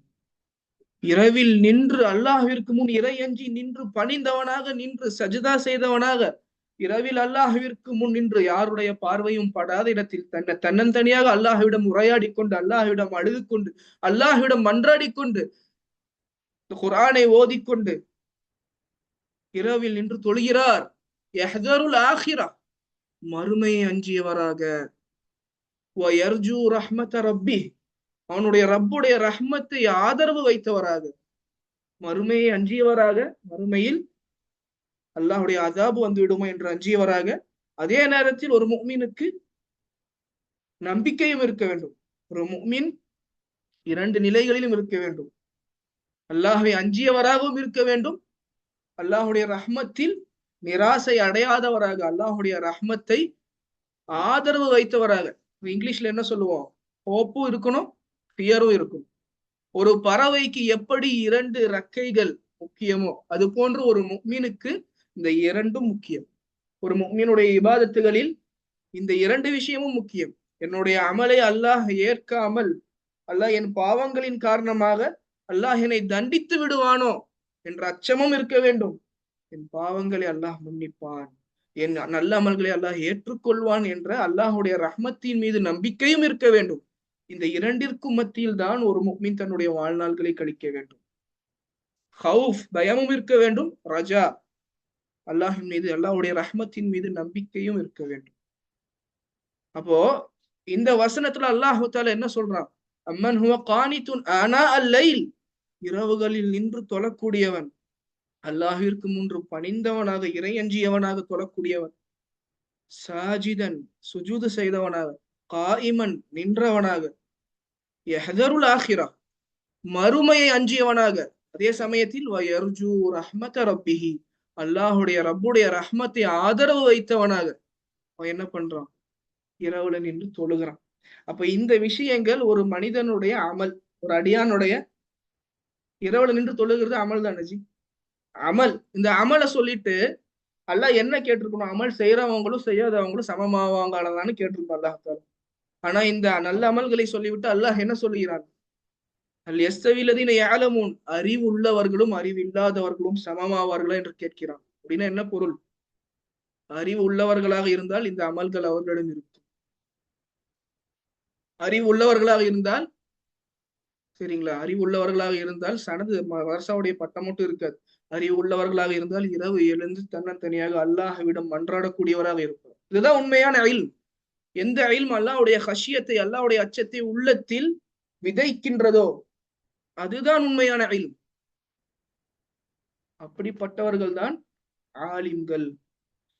இரவில் நின்று அல்லாஹ்விற்கு முன் இறையஞ்சி நின்று பணிந்தவனாக நின்று சஜிதா செய்தவனாக இரவில் அல்லாஹ்விற்கு முன் நின்று யாருடைய பார்வையும் படாத இடத்தில் தன்னந்தனியாக அல்லாஹ்விடம் உரையாடி கொண்டு அல்லாஹ்விடம் அழுது கொண்டு அல்லாஹ்விடம் மன்றாடி கொண்டு குர்ஆனை ஓதிக்கொண்டு இரவில் நின்று தொழுகிறார். யஹ்தருல் ஆஹிரா, மறுமையை அஞ்சியவராக, வயர்ஜூ ரஹ்மத ரப்பி, அவனுடைய ரப்புடைய ரஹ்மத்தை ஆதரவு வைத்தவராக, மறுமையை அஞ்சியவராக, மறுமையில் அல்லாஹுடைய அதாபு வந்து விடுமோ என்று அஞ்சியவராக. அதே நேரத்தில் ஒரு முஃமினுக்கு நம்பிக்கையும் இருக்க வேண்டும். ஒரு முஃமின் இரண்டு நிலைகளிலும் இருக்க வேண்டும். அல்லாஹ்வை அஞ்சியவராகவும் இருக்க வேண்டும், அல்லாஹுடைய ரஹ்மத்தில் நிராசை அடையாதவராக, அல்லாஹுடைய ரஹ்மத்தை ஆதரவு வைத்தவராக. இங்கிலீஷ்ல என்ன சொல்லுவோம்? ஹோப்பும் இருக்கணும், ஃபியரும் இருக்கணும். ஒரு பறவைக்கு எப்படி இரண்டு ரெக்கைகள் முக்கியமோ அது போன்று ஒரு முஃமினுக்கு இந்த இரண்டும் முக்கியம். ஒரு முஃமினுடைய இபாதத்துகளில் இந்த இரண்டு விஷயமும் முக்கியம். என்னுடைய அமலை அல்லாஹ் ஏற்காமல், அல்லாஹ் என் பாவங்களின் காரணமாக அல்லாஹ் என்னை தண்டித்து விடுவானோ என்ற அச்சமும் இருக்க வேண்டும். என் பாவங்களை அல்லாஹ் மன்னிப்பான், என் நல்ல அமல்களை அல்லாஹ் ஏற்றுக்கொள்வான் என்ற அல்லாஹுடைய ரஹ்மத்தின் மீது நம்பிக்கையும் இருக்க வேண்டும். இந்த இரண்டிற்கும் மத்தியில் தான் ஒரு முஃமின் தன்னுடைய வாழ்நாள்களை கழிக்க வேண்டும். ஹவுஃப், பயமும் இருக்க வேண்டும், ரஜா, அல்லாஹின் மீது அல்லாஹுடைய ரஹ்மத்தின் மீது நம்பிக்கையும் இருக்க வேண்டும். அப்போ இந்த வசனத்துல அல்லாஹ் தஆலா என்ன சொல்றான்? அம்மன் ஹுவ கானிதுன் ஆனா அல்லைல், இரவுகளில் நின்று தொழக்கூடியவன், அல்லாஹ்விற்கு முன்று பணிந்தவனாக இறையஞ்சியவனாக தொழக்கூடியவன், சாஜிதன் சுஜூது செய்தவனாக, காயிமன் நின்றவனாக, யஹ்தருல் ஆஹிரா மறுமையை அஞ்சியவனாக, அதே சமயத்தில் வயர்ஜூ ரஹ்மத ரப்பிஹி அல்லாஹுடைய ரப்புடைய ரஹ்மத்தை ஆதரவு வைத்தவனாக அவன் என்ன பண்றான்? இரவுல நின்று தொழுகிறான். அப்ப இந்த விஷயங்கள் ஒரு மனிதனுடைய அமல், ஒரு அடியானுடைய இரவுல நின்று தொழுகிறது அமல் தானே ஜி, அமல். இந்த அமலை சொல்லிட்டு அல்லாஹ் என்ன கேட்டிருக்கணும்? அமல் செய்யறவங்களும் செய்யாதவங்களும் சமமாவாங்களான்னு கேட்டிருப்பான் அல்லாஹ். ஆனா இந்த நல்ல அமல்களை சொல்லிவிட்டு அல்லாஹ் என்ன சொல்லுகிறான்? அல் யஸ்தவில்லதீன யஅலமூன், அறிவு உள்ளவர்களும் அறிவில்லாதவர்களும் சமமாவார்களா என்று கேட்கிறான். அப்படின்னா என்ன பொருள்? அறிவு உள்ளவர்களாக இருந்தால் இந்த அமல்கள் அவர்களிடம் இருக்கும். அறிவு உள்ளவர்களாக இருந்தால், சரிங்களா, அறிவு உள்ளவர்களாக இருந்தால் சனது வருஷாவுடைய பட்டம் மட்டும் இருக்காது. அறிவு உள்ளவர்களாக இருந்தால் இரவு எழுந்து தன்னந்தனியாக அல்லாஹ்விடம் மன்றாடக்கூடியவராக இருப்பார். இதுதான் உண்மையான இல்ம். எந்த இல்ம் அல்லாஹ்வுடைய ஹஷியத்தை, அல்லாஹ்வுடைய அச்சத்தை உள்ளத்தில் விதைக்கின்றதோ அதுதான் உண்மையான இல்ம். அப்படிப்பட்டவர்கள் தான் ஆலிம்கள்.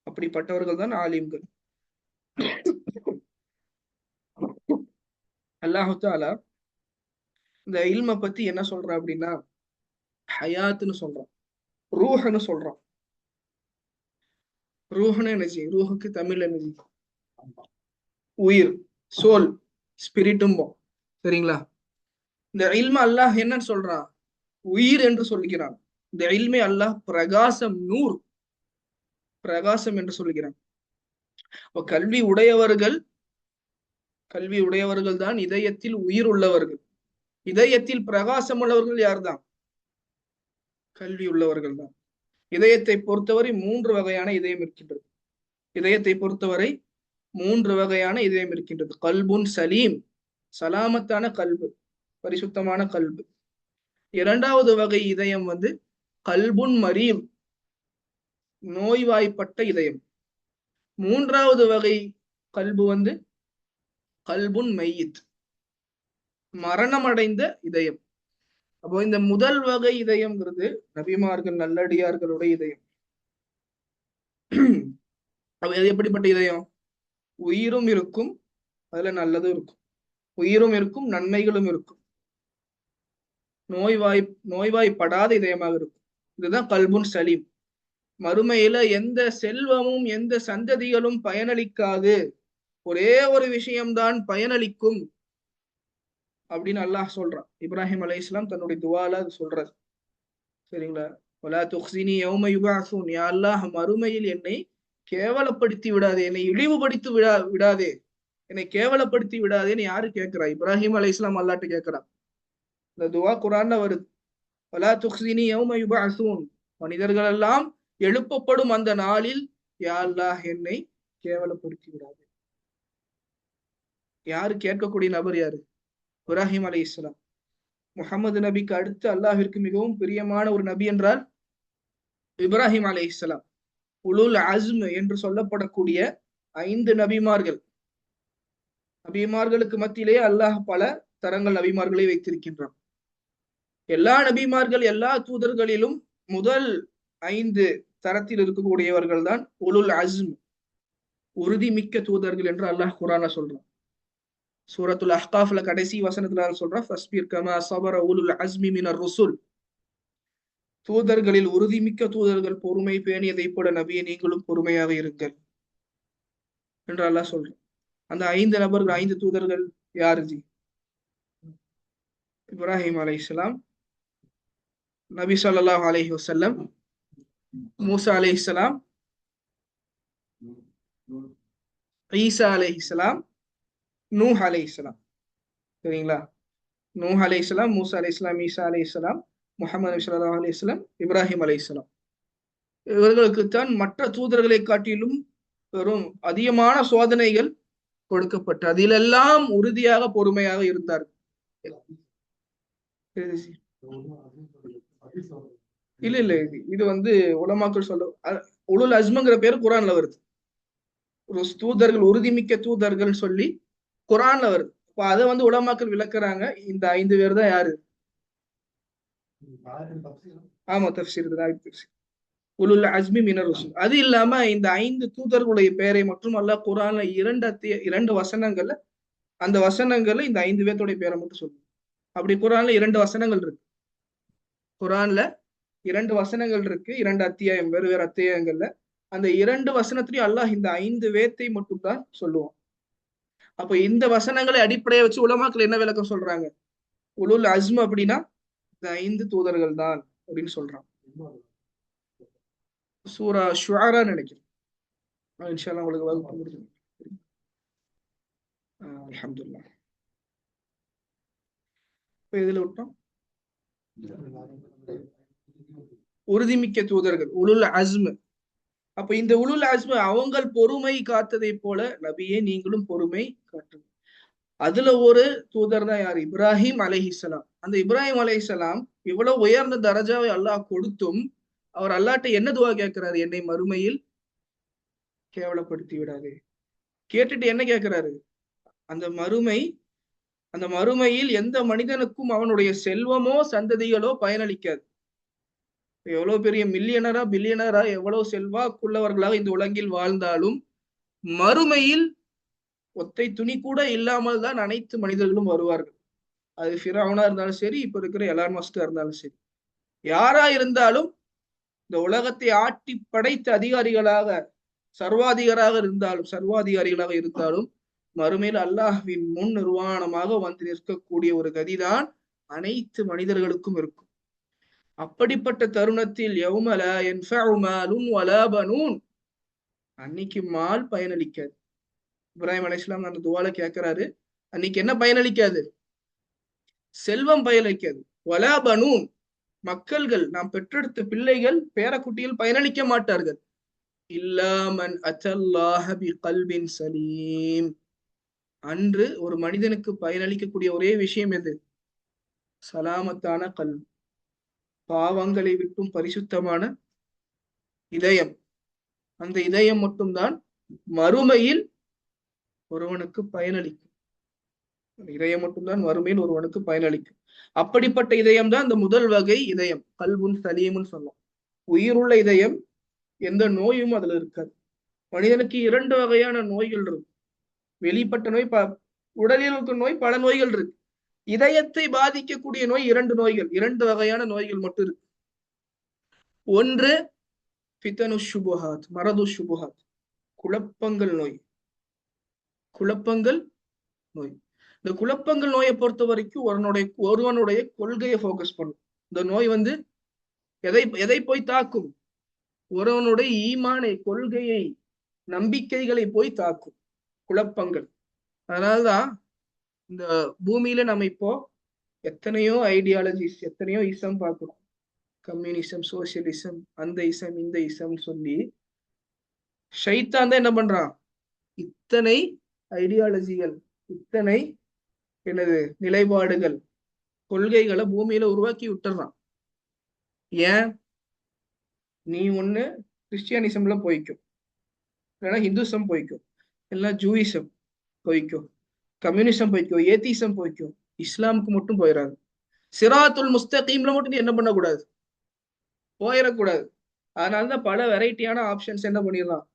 அப்படிப்பட்டவர்கள் தான் ஆலிம்கள். அல்லாஹு தஆலா இந்த இல்மை பத்தி என்ன சொல்றான் அப்படின்னா, ஹயாத்துன்னு சொல்றான், ரூஹ்னு சொல்றான். ரூஹ்னு என்ன செய்யும்? ரூஹுக்கு தமிழ் என்ன செய்யும்? உயிர், சோல், ஸ்பிரிட்டும். சரிங்களா? இந்த இல்மை அல்லாஹ் என்னன்னு சொல்றான்? உயிர் என்று சொல்லுகிறான். இந்த இல்மை அல்லாஹ் பிரகாசம், நூர், பிரகாசம் என்று சொல்லுகிறான். கல்வி உடையவர்கள் தான் இதயத்தில் உயிர் உள்ளவர்கள். இதயத்தில் பிரகாசம் உள்ளவர்கள் யார்தான்? கல்வி உள்ளவர்கள் தான். இதயத்தை பொறுத்தவரை 3 வகையான இதயம் இருக்கின்றது. இதயத்தை பொறுத்தவரை 3 வகையான இதயம் இருக்கின்றது. கல்புன் சலீம், சலாமத்தான கல்பு, பரிசுத்தமான கல்பு. இரண்டாவது வகை இதயம் வந்து கல்புன் மரீம், நோய்வாய்ப்பட்ட இதயம். மூன்றாவது வகை கல்பு வந்து கல்புன் மையித், மரணமடைந்த இதயம். அப்போ இந்த முதல் வகை இதயம்ங்கிறது நபிமார்கள், நல்லடியார்களுடைய இதயம். அப்ப அது எப்படிப்பட்ட இதயம்? உயிரும் இருக்கும், அதுல நல்லதும் இருக்கும். உயிரும் இருக்கும், நன்மைகளும் இருக்கும். நோய்வாய்ப்படாத இதயமாக இருக்கும். இதுதான் கல்புன் சலீம். மறுமையில எந்த செல்வமும் எந்த சந்ததிகளும் பயனளிக்காது, ஒரே ஒரு விஷயம்தான் பயனளிக்கும் அப்படின்னு அல்லாஹ் சொல்றான். இப்ராஹிம் அலைஹிஸ்ஸலாம் தன்னுடைய துவால அது சொல்றாரு. சரிங்களா? வலா துக்ஸினி யௌம யுபஅஸூன், யா அல்லாஹ் மறுமையில் என்னை கேவலப்படுத்தி விடாதே, என்னை இழிவுபடுத்தி விடாதே, என்னை கேவலப்படுத்தி விடாதேன்னு யாரு கேட்கிறா? இப்ராஹிம் அலைஹிஸ்ஸலாம் அல்லாஹ்ட்ட கேட்கிறா. இந்த துவா குர்ஆன்ல வருது. வலா துக்ஸினி யௌம யுபஅஸூன், மனிதர்கள் எல்லாம் எழுப்பப்படும் அந்த நாளில் யா அல்லாஹ் என்னை கேவலப்படுத்தி விடாது. யாரு கேட்கக்கூடிய நபர்? யாரு? இப்ராஹிம் அலைஹிஸ்ஸலாம். முஹம்மது நபிக்கு அடுத்து அல்லாஹ்விற்கு மிகவும் பிரியமான ஒரு நபி என்றால் இப்ராஹிம் அலைஹிஸ்ஸலாம். உலுல் அஸ்ம் என்று சொல்லப்படக்கூடிய 5 நபிமார்கள். நபிமார்களுக்கு மத்தியிலே அல்லாஹ் பல தரங்கள் நபிமார்களை வைத்திருக்கின்றான். எல்லா நபிமார்கள், எல்லா தூதர்களிலும் முதல் 5 தரத்தில் இருக்கக்கூடியவர்கள் தான் உலுல் அஸ்ம், உறுதிமிக்க தூதர்கள் என்று அல்லாஹ் குர்ஆன்ல சொல்றான். சூரத்துல் அஹ்காஃப்ல கடைசி வசனத்துல சொல்றான், ஃபஸ்பிர் கமா ஸபர உலுல் அஸ்மி மினர் ருசுல், தூதர்களில் உறுதிமிக்க தூதர்கள் பொறுமை பேணியதைப் போல நபியை நீங்களும் பொறுமையாக இருங்கள் என்று அல்லாஹ் சொல்றான். அந்த 5 நபர்கள், 5 தூதர்கள் யாரு ஜி? இப்ராஹிம் அலைஹிஸ்ஸலாம், நபி ஸல்லல்லாஹு அலைஹி வஸல்லம், மூசா அலைஹிஸ்ஸலாம், ஈசா அலைஹிஸ்ஸலாம், நூஹ் அலைஹிஸ்ஸலாம். சரிங்களா? நூஹ் அலைஹிஸ்ஸலாம், மூசா அலைஹிஸ்ஸலாம், ஈசா அலைஹிஸ்ஸலாம், முஹம்மது நபி ஸல்லல்லாஹு அலைஹி வஸல்லம், இப்ராஹிம் அலைஹிஸ்ஸலாம். இவர்களுக்குத்தான் மற்ற தூதர்களை காட்டிலும் பெரும் அதிகமான சோதனைகள் கொடுக்கப்பட்ட, அதிலெல்லாம் உறுதியாக பொறுமையாக இருந்தார்கள். இல்ல இல்ல, இது வந்து உலமாக்கள் சொல்ல, உலுல் அஸ்ம்ங்கிற பேர் குர்ஆன்ல வருது. தூதர்கள், உறுதிமிக்க தூதர்கள் சொல்லி குர்ஆன்ல வருது. இப்ப அதை வந்து உலமாக்கள் விளக்குறாங்க. இந்த 5 பேர் தான் யாரு? ஆமா, தஃப்சீர் தான் தஃப்சீர். உலுல் அஸ்மி மினர் ருசுல். அது இல்லாம இந்த 5 தூதர்களுடைய பெயரை மட்டும் அல்லாஹ் குர்ஆன்ல 2 வசனங்கள்ல, அந்த வசனங்கள்ல இந்த 5 பேர்த்தோட பேரை மட்டும் சொல்லுங்க. அப்படி குர்ஆன்ல 2 வசனங்கள் இருக்கு. குர்ஆன்ல 2 வசனங்கள் இருக்கு, 2 அத்தியாயம், வேறு வேறு அத்தியாயங்கள்ல. அந்த 2 வசனத்திலையும் அல்லாஹ் இந்த 5 வேத்தை மட்டும் தான் சொல்லுவான். அப்ப இந்த வசனங்களை அடிப்படையை வச்சு உலமாக்கள் என்ன விளக்கம் சொல்றாங்க? உலுல் அஸ்ம் அப்படின்னா இந்த 5 தூதர்கள் தான் அப்படின்னு சொல்றான். சூரா ஷுஆரா நினைக்கிறேன். இன்ஷா அல்லாஹ் உங்களுக்கு வகுப்பு முடிஞ்சு. அல்ஹம்துலில்லாஹ். இப்ப இதுல விட்டோம் உறுதிமிக்க தூதர்கள், உலுல் அஸ்ம். அப்ப இந்த உலுல் அஸ்ம் அவங்கள் பொறுமை காத்ததை போல நபியே நீங்களும் பொறுமை காட்டுங்க. அதுல ஒரு தூதர் தான் யார்? இப்ராஹிம் அலைஹிஸ்ஸலாம். அந்த இப்ராஹிம் அலைஹிஸ்ஸலாம் இவ்வளவு உயர்ந்த தரஜாவை அல்லாஹ் கொடுத்தும் அவர் அல்லாஹ்ட்ட என்ன துஆ கேட்கிறாரு? என்னை மறுமையில் கேவலப்படுத்தி விடாதே. கேட்டுட்டு என்ன கேட்கிறாரு? அந்த மறுமையில் எந்த மனிதனுக்கும் அவனுடைய செல்வமோ சந்ததிகளோ பயனளிக்காது. எவ்வளவு பெரிய மில்லியனரா பில்லியனரா எவ்வளவு செல்வாக்குள்ளவர்களாக இந்த உலகில் வாழ்ந்தாலும் மறுமையில் ஒத்தை துணி கூட இல்லாமல் தான் அனைத்து மனிதர்களும் வருவார்கள். அது ஃபிரௌனா இருந்தாலும் சரி, இப்ப இருக்கிற எலான் மஸ்கா இருந்தாலும் சரி, யாரா இருந்தாலும், இந்த உலகத்தை ஆட்டி படைத்த அதிகாரிகளாக சர்வாதிகாரிகளாக இருந்தாலும் மறுமையில் அல்லாஹ்வின் முன் நிர்வாணமாக வந்து நிற்கக்கூடிய ஒரு கதிதான் அனைத்து மனிதர்களுக்கும் இருக்கும். அப்படிப்பட்ட தருணத்தில் யௌம லா யன்ஃபஉ மாலுன் வலா பனூன், அன்னைக்கு மால் பயனளிக்காது. இப்ராஹிம் அலைஹிஸ்ஸலாம் அந்த துஆல கேட்கிறாரு, அன்னைக்கு என்ன பயனளிக்காது? செல்வம் பயனளிக்காது. வலா பனூன், மக்கள்கள், நாம் பெற்றெடுத்த பிள்ளைகள், பேரக்குட்டிகள் பயனளிக்க மாட்டார்கள். இல்லா மன் அத்தல்லாஹ பிகல்பின் சலீம், அன்று ஒரு மனிதனுக்கு பயனளிக்கக்கூடிய ஒரே விஷயம் எது? சலாமத்தான கல்வி, பாவங்களை விட்டும் பரிசுத்தமான இதயம். அந்த இதயம் மட்டும்தான் மறுமையில் ஒருவனுக்கு பயனளிக்கும். இதயம் மட்டும்தான் மறுமையில் ஒருவனுக்கு பயனளிக்கும். அப்படிப்பட்ட இதயம் தான் இந்த முதல் வகை இதயம், கல்புன் சலீம்னு சொல்லலாம். உயிருள்ள இதயம், எந்த நோயும் அதுல இருக்காது. மனிதனுக்கு 2 வகையான நோய்கள் இருக்கு. வெளிப்பட்ட நோய், உடலில் இருக்கும் நோய், பல நோய்கள் இருக்கு. இதயத்தை பாதிக்கக்கூடிய நோய் 2 நோய்கள், 2 வகையான நோய்கள் மட்டும் இருக்கு. ஒன்று ஃபிதனு ஷுபுஹாத், மரது ஷுபுஹாத், குழப்பங்கள் நோய். இந்த குழப்பங்கள் நோயை பொறுத்த வரைக்கும் ஒருவனுடைய கொள்கையை போக்கஸ் பண்ணும். இந்த நோய் வந்து எதை போய் தாக்கும்? ஒருவனுடைய ஈமானை, கொள்கையை, நம்பிக்கைகளை போய் தாக்கும் குழப்பங்கள். அதனாலதான் இந்த பூமியில நம்ம இப்போ எத்தனையோ ஐடியாலஜிஸ், எத்தனையோ இசம் பார்க்கிறோம். கம்யூனிசம், சோசியலிசம், அந்த இசம் இந்த இசம் சொல்லி ஷைத்தான் தான் என்ன பண்றான், இத்தனை ஐடியாலஜிகள், இத்தனை எனது நிலைப்பாடுகள், கொள்கைகளை பூமியில உருவாக்கி விட்டுறான். ஏன்? நீ ஒண்ணு கிறிஸ்டியானிசம்ல போய்க்கும், இல்லைன்னா ஹிந்துசம் போய்க்கும், இல்லைன்னா ஜூயிசம் போய்க்கும், கம்யூனிசம் போய்க்கும், ஏத்திசம் போய்க்கும். இஸ்லாமுக்கு மட்டும் போயிடாது. சிராத்துல் முஸ்தகீம்ல மட்டும் நீ என்ன பண்ணக்கூடாது, போயிடக்கூடாது. அதனாலதான் பல வெரைட்டியான ஆப்ஷன்ஸ் என்ன பண்ணிடலாம்.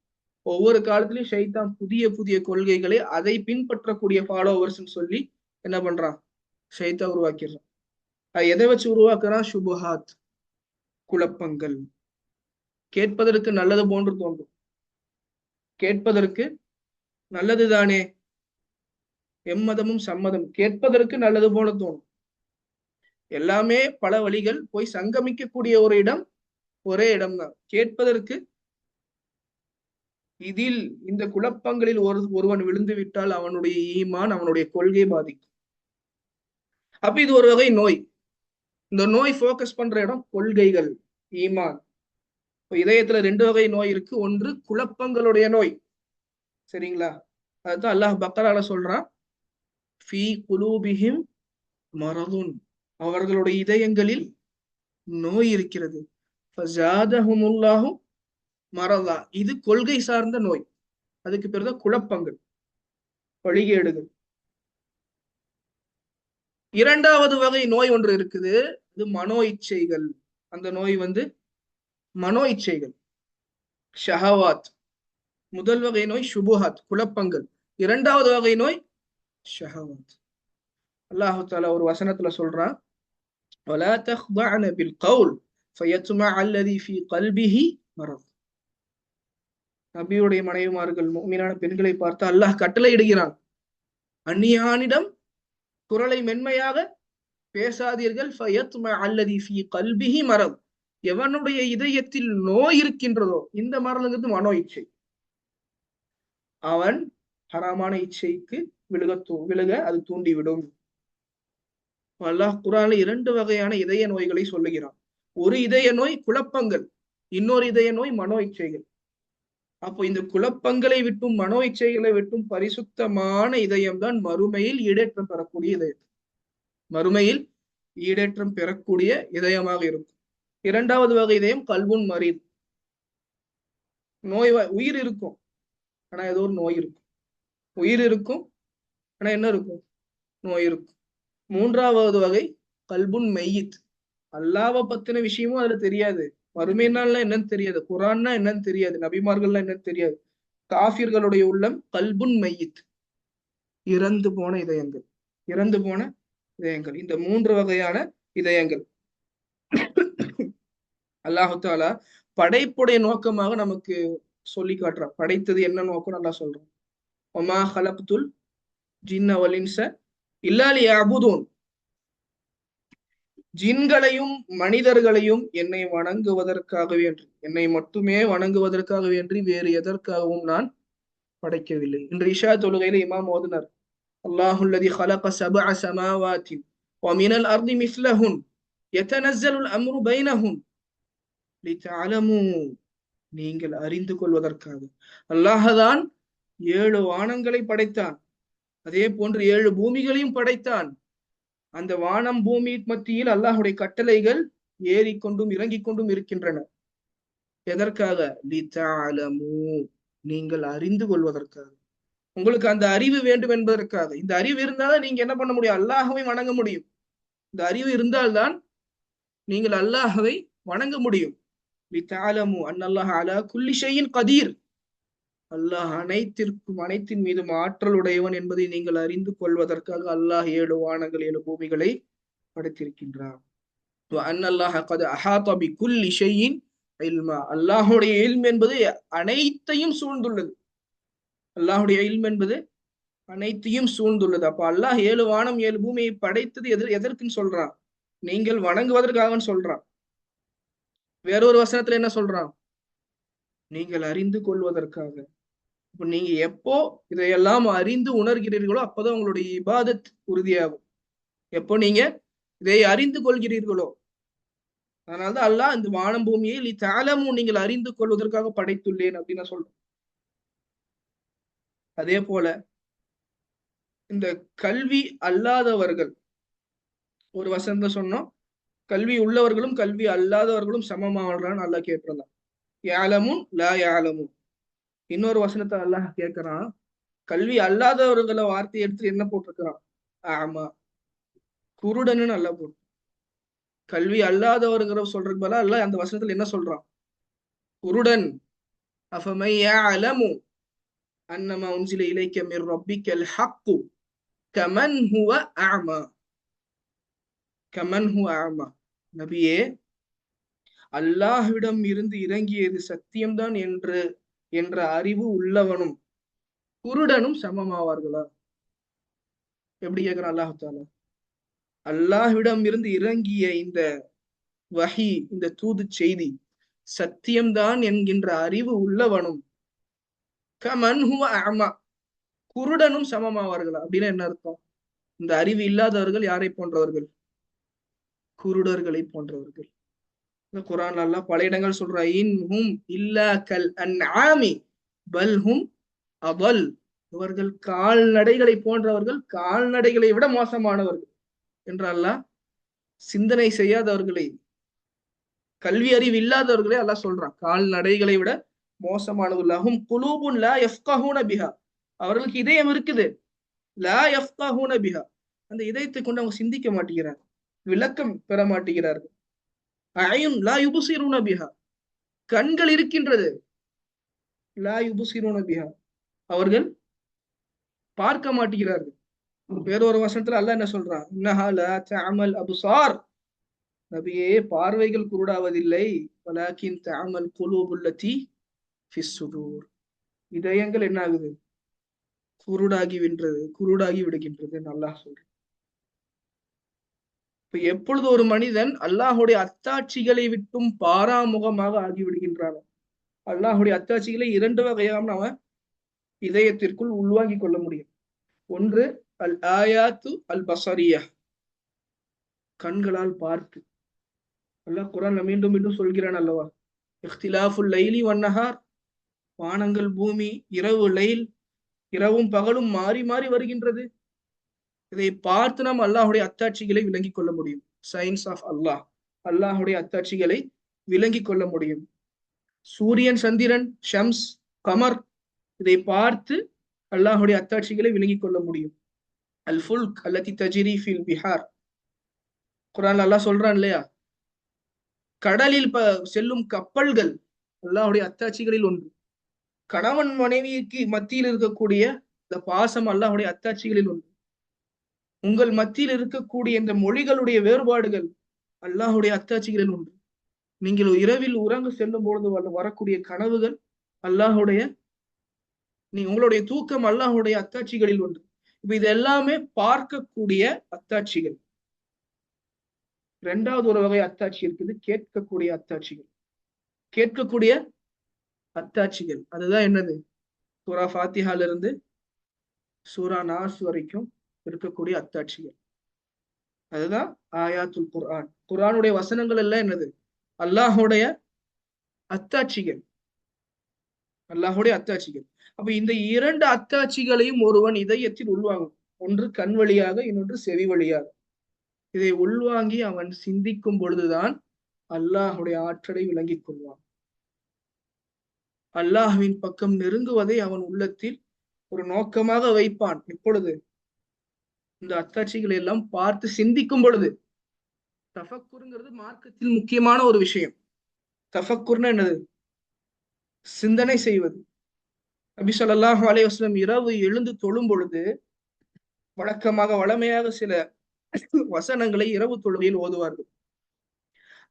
ஒவ்வொரு காலத்திலயும் ஷைத்தான் புதிய புதிய கொள்கைகளை அதை பின்பற்றக்கூடிய ஃபாலோவர்ஸ் சொல்லி என்ன பண்றான், ஷைத்தா உருவாக்கிடுறான். அது எதை வச்சு உருவாக்குறான்? சுபஹாத், குழப்பங்கள். கேட்பதற்கு நல்லது போன்று தோன்றும், கேட்பதற்கு நல்லதுதானே, எம்மதமும் சம்மதம், கேட்பதற்கு நல்லது போல தோணும். எல்லாமே பல வழிகள் போய் சங்கமிக்கக்கூடிய ஒரு இடம் ஒரே இடம்தான். கேட்பதற்கு இதில் இந்த குழப்பங்களில் ஒருவன் விழுந்து விட்டால் அவனுடைய ஈமான், அவனுடைய கொள்கை பாதிக்கும். அப்ப இது ஒரு வகை நோய். இந்த நோய் போக்கஸ் பண்ற இடம் கொள்கைகள், ஈமான். இதயத்துல 2 வகை நோய் இருக்கு. ஒன்று குழப்பங்களுடைய நோய், சரிங்களா? அதுதான் அல்லாஹ் பக்கரால சொல்றான், ஃபீ குலூபிஹிம் மரதுன், அவர்களுடைய இதயங்களில் நோய் இருக்கிறது. ஃபஸாதஹுமுல்லாஹு மரதா, இது கொள்கை சார்ந்த நோய். அதுக்கு பேர் தான் குழப்பங்கள், வழிகேடுகள். இரண்டாவது வகை நோய் ஒன்று இருக்குது, இது மனோ இச்சைகள். அந்த நோய் மனோ இச்சைகள், ஷஹவாத். முதல் வகை நோய் சுபுஹாத், குழப்பங்கள். இரண்டாவது வகை நோய் ஷஹவாத். அல்லாஹு தஆலா ஒரு வசனத்துல சொல்றான், வலா தக்தஅன பில் கவுல் ஃபயத்மஅ அல்லதி ஃபீ கல்பிஹி மரத். நபியுடைய மனைவிமார்கள், முஃமினான பெண்களை பார்த்து அல்லாஹ் கட்டளை இடுகிறான், அந்நியானிடம் குரலை மென்மையாக பேசாதீர்கள். ஃபயத்மஅ அல்லதி ஃபீ கல்பிஹி மரத், எவனுடைய இதயத்தில் நோய் இருக்கின்றதோ, இந்த மரணங்கிறது மனோ இச்சை, அவன் ஹராமான இச்சைக்கு விழுக அது தூண்டிவிடும். அல்லாஹ் குர்ஆன்ல 2 வகையான இதய நோய்களை சொல்லுகிறான். ஒரு இதய நோய் குழப்பங்கள், இன்னொரு இதய நோய் மனோ இச்சைகள். அப்போ இந்த குழப்பங்களை விட்டும் மனோ இச்சைகளை விட்டும் பரிசுத்தமான இதயம் தான் மறுமையில் ஈடேற்றம் பெறக்கூடிய இதயம், மறுமையில் ஈடேற்றம் பெறக்கூடிய இதயமாக இருக்கும். இரண்டாவது வகை இதயம் கல்புன் மரீத், நோய், உயிர் இருக்கும் ஆனா ஏதோ ஒரு நோய் இருக்கும், உயிர் இருக்கும் ஆனா என்ன இருக்கும், நோய் இருக்கும். மூன்றாவது வகை கல்புன் மெய்யித், அல்லாஹ்வை பத்தின விஷயமும் அதுல தெரியாது, மறுமை நாள்னா என்னன்னு தெரியாது, குர்ஆன்னா என்னன்னு தெரியாது, நபிமார்கள்லாம் என்னன்னு தெரியாது. காஃபிர்களுடைய உள்ளம் கல்புன் மெய்யித், இறந்து போன இதயங்கள், இறந்து போன இதயங்கள். இந்த 3 வகையான இதயங்கள் அல்லாஹு தஆலா படைப்புடைய நோக்கமாக நமக்கு சொல்லி காட்டுறான். படைத்தது என்ன நோக்கம் நல்லா சொல்றான், வமா ஹலக்துல் ஜின்ன வல் இன்ஸ இல்லா லியஅபுதூன், ஜின்களையும் மனிதர்களையும் என்னை வணங்குவதற்காகவே என்று, என்னை மட்டுமே வணங்குவதற்காகவே என்று வேறு எதற்காகவும் நான் படைக்கவில்லை. இன்று இஷா தொழுகையில இமாம் ஓதுனார், அல்லாஹுல்லதி خلق 7 سماوات ومن الارض مثلهن يتنزل الامر بينهم لتعلموا, நீங்கள் அறிந்து கொள்வதற்காக. அல்லாஹ்தான் 7 வானங்களை படைத்தான், அதே போன்று 7 பூமிகளையும் படைத்தான். அந்த வானம் பூமி மத்தியில் அல்லாஹுடைய கட்டளைகள் ஏறிக்கொண்டும் இறங்கிக் கொண்டும் இருக்கின்றன. எதற்காக? லிதஅலமு, நீங்கள் அறிந்து கொள்வதற்காக, உங்களுக்கு அந்த அறிவு வேண்டும் என்பதற்காக. இந்த அறிவு இருந்தால்தான் நீங்க என்ன பண்ண முடியும், அல்லாஹ்வை வணங்க முடியும். இந்த அறிவு இருந்தால்தான் நீங்கள் அல்லாஹ்வை வணங்க முடியும். லிதஅலமு அன்னல்லாஹ அலா குல்லி ஷைஇன் கதீர், அல்லாஹ் அனைத்திற்கும், அனைத்தின் மீதும் ஆற்றல் உடையவன் என்பதை நீங்கள் அறிந்து கொள்வதற்காக அல்லாஹ் 7 வானங்கள் 7 பூமிகளை படைத்திருக்கின்றார். அன்னல்லாஹ கத் அஹாத பிகுல்லி ஷைஇன் இல்மா, அல்லாஹ்வுடைய இல்ம் என்பது அனைத்தையும் சூழ்ந்துள்ளது, அல்லாஹ்வுடைய இல்ம் என்பது அனைத்தையும் சூழ்ந்துள்ளது. அப்ப அல்லாஹ் 7 வானம் 7 பூமியை படைத்தது எதற்குன்னு சொல்றான், நீங்கள் வணங்குவதற்காக சொல்றான். வேறொரு வசனத்துல என்ன சொல்றான், நீங்கள் அறிந்து கொள்வதற்காக. இப்ப நீங்க எப்போ இதையெல்லாம் அறிந்து உணர்கிறீர்களோ அப்பதான் உங்களுடைய இபாதத் உறுதியாகும். எப்போ நீங்க இதை அறிந்து கொள்கிறீர்களோ? அதனாலதான் அல்லாஹ் இந்த வானம் பூமியை லிதஅலமு நீங்கள் அறிந்து கொள்வதற்காக படைத்துள்ளேன் அப்படின்னு நான் சொல்றேன். அதே போல இந்த கல்வி அல்லாதவர்கள், ஒரு வசந்த சொன்னோம், கல்வி உள்ளவர்களும் கல்வி அல்லாதவர்களும் சமமாகறான்னு அல்லாஹ் கேட்டிருந்தான். யாலமுன் லா யாலமுன். இன்னொரு வசனத்தை அல்லாஹ் கேட்கிறான், கல்வி அல்லாதவர்களை வார்த்தையை எடுத்து என்ன போட்டிருக்கிறான்? ஆமா, குருடன்னு நல்லா போட்டு. கல்வி அல்லாதவர்களை சொல்றதுக்கு பதிலா அல்லாஹ் அந்த வசனத்துல என்ன சொல்றான்? குருடன். அஃபமை யஅலமு அன்னமா உன்சில இலைக்க மிர் ரப்பிக்கல் ஹக்கு கமன் ஹுவ அஅமா. கமன் ஹுவ அஅமா. நபியே, அல்லாஹ்விடம் இருந்து இறங்கியது சத்தியம்தான் என்ற அறிவு உள்ளவனும் குருடனும் சமமாவார்களா? எப்படி கேட்கிறான் அல்லாஹ் தஆலா? அல்லாஹ்விடம் இருந்து இறங்கிய இந்த வஹி, இந்த தூது செய்தி சத்தியம்தான் என்கின்ற அறிவு உள்ளவனும் கமன் ஹுவ அஅமா, குருடனும் சமமாவார்களா? அப்படின்னா என்ன அர்த்தம்? இந்த அறிவு இல்லாதவர்கள் யாரை போன்றவர்கள்? குருடர்களை போன்றவர்கள். குர்ஆன் அல்லாஹ் பல இடங்கள் சொல்ற, இன்ஹும் இல்லா கல் அன்ஆமி பல் ஹும் அதல். இவர்கள் கால்நடைகளை போன்றவர்கள், கால்நடைகளை விட மோசமானவர்கள் என்று அல்லாஹ் சிந்தனை செய்யாதவர்களை, கல்வி அறிவு இல்லாதவர்களே அல்லாஹ் சொல்றான் கால்நடைகளை விட மோசமானவர்கள். லஹும் குலூபுன் லா யஃப்கஹூன பிஹா. அவர்களுக்கு இதயம் இருக்குது, லா யஃப்கஹூன பிஹா, அந்த இதயத்தை கொண்டு அவங்க சிந்திக்க மாட்டேங்கிறார்கள், விளக்கம் பெற மாட்டேங்கிறார்கள். அயுன் லா யுபசிரூன பிஹா, கண்கள் இருக்கின்றது, லா யுபசிரூன பிஹா, அவர்கள் பார்க்க மாட்டேங்கிறார்கள். வேறொரு வசனத்துல அல்லாஹ் என்ன சொல்றான்? இன்னஹா லா தஅமல் அப்சார். நபியே, பார்வைகள் குருடாவதில்லை, வலாக்கின் தஅமல் குலூபுல் லதி ஃபிஸ் சுதூர். இதயங்கள் என்ன ஆகுது? குருடாகி விடுகின்றது அல்லாஹ் சொல்றான். இப்ப எப்பொழுது ஒரு மனிதன் அல்லாஹுடைய அத்தாட்சிகளை விட்டும் பாராமுகமாக ஆகிவிடுகின்றான், அல்லாஹுடைய அத்தாட்சிகளை இரண்டு வகையாக அவன் இதயத்திற்குள் உள்வாங்கி கொள்ள முடியும். ஒன்று அல் ஆயாத்து அல் பஸரியா, கண்களால் பார்த்து. அல்லாஹ் குர்ஆன்ல மீண்டும் மீண்டும் சொல்கிறான் அல்லவா, இக்திலாஃபுல் லைலி வன்னஹார், வானங்கள் பூமி இரவு லைல், இரவும் பகலும் மாறி மாறி வருகின்றது. இதை பார்த்து நாம் அல்லாஹுடைய அத்தாட்சிகளை விளங்கிக் கொள்ள முடியும். சயின்ஸ் ஆஃப் அல்லாஹ், அல்லாஹுடைய அத்தாட்சிகளை விளங்கிக் கொள்ள முடியும். சூரியன், சந்திரன், ஷம்ஸ், கமர், இதை பார்த்து அல்லாஹுடைய அத்தாட்சிகளை விளங்கிக் கொள்ள முடியும். அல் ஃபுல்க் அல்லதி தஜ்ரி ஃபில் பிஹார், குர்ஆன்ல அல்லாஹ் சொல்றான் இல்லையா, கடலில் செல்லும் கப்பல்கள் அல்லாஹுடைய அத்தாட்சிகளில் ஒன்று. கணவன் மனைவிக்கு மத்தியில் இருக்கக்கூடிய இந்த பாசம் அல்லாஹுடைய அத்தாட்சிகளில் ஒன்று. உங்கள் மத்தியில் இருக்கக்கூடிய இந்த மொழிகளுடைய வேறுபாடுகள் அல்லாஹுடைய அத்தாட்சிகளில் ஒன்று. நீங்கள் இரவில் உறங்க செல்லும் பொழுது வரக்கூடிய கனவுகள் அல்லாஹுடைய, உங்களுடைய தூக்கம் அல்லாஹுடைய அத்தாட்சிகளில் ஒன்று. இப்ப இது எல்லாமே பார்க்கக்கூடிய அத்தாட்சிகள். இரண்டாவது ஒரு வகை அத்தாட்சி இருக்குது, கேட்கக்கூடிய அத்தாட்சிகள். கேட்கக்கூடிய அத்தாட்சிகள் அதுதான் என்னது? சூரா ஃபாத்திஹால இருந்து சூரா நாஸ் வரைக்கும் இருக்கக்கூடிய அத்தாட்சிகள், அதுதான் ஆயாத்துல் குர்ஆன். குர்ஆனுடைய வசனங்கள் எல்லாம் என்னது? அல்லாஹுடைய அத்தாட்சிகள், அல்லாஹுடைய அத்தாட்சிகள். அப்ப இந்த இரண்டு அத்தாட்சிகளையும் ஒருவன் இதயத்தில் உள்வாங்கும். ஒன்று கண் வழியாக, இன்னொன்று செவி வழியாக. இதை உள்வாங்கி அவன் சிந்திக்கும் பொழுதுதான் அல்லாஹுடைய ஆற்றலை விளங்கிக் கொள்வான். அல்லாஹ்வின் பக்கம் நெருங்குவதை அவன் உள்ளத்தில் ஒரு நோக்கமாக வைப்பான். எப்பொழுது? இந்த அத்தாட்சிகளை எல்லாம் பார்த்து சிந்திக்கும் பொழுது. தஃபக்குர்ங்கிறது மார்க்கத்தில் முக்கியமான ஒரு விஷயம். தஃபக்குர்னா என்னது? சிந்தனை செய்வது. நபி ஸல்லல்லாஹு அலைஹி வஸல்லம் இரவு எழுந்து தொழும் பொழுது வழமையாக சில வசனங்களை இரவு தொழுகையில் ஓதுவார்கள்.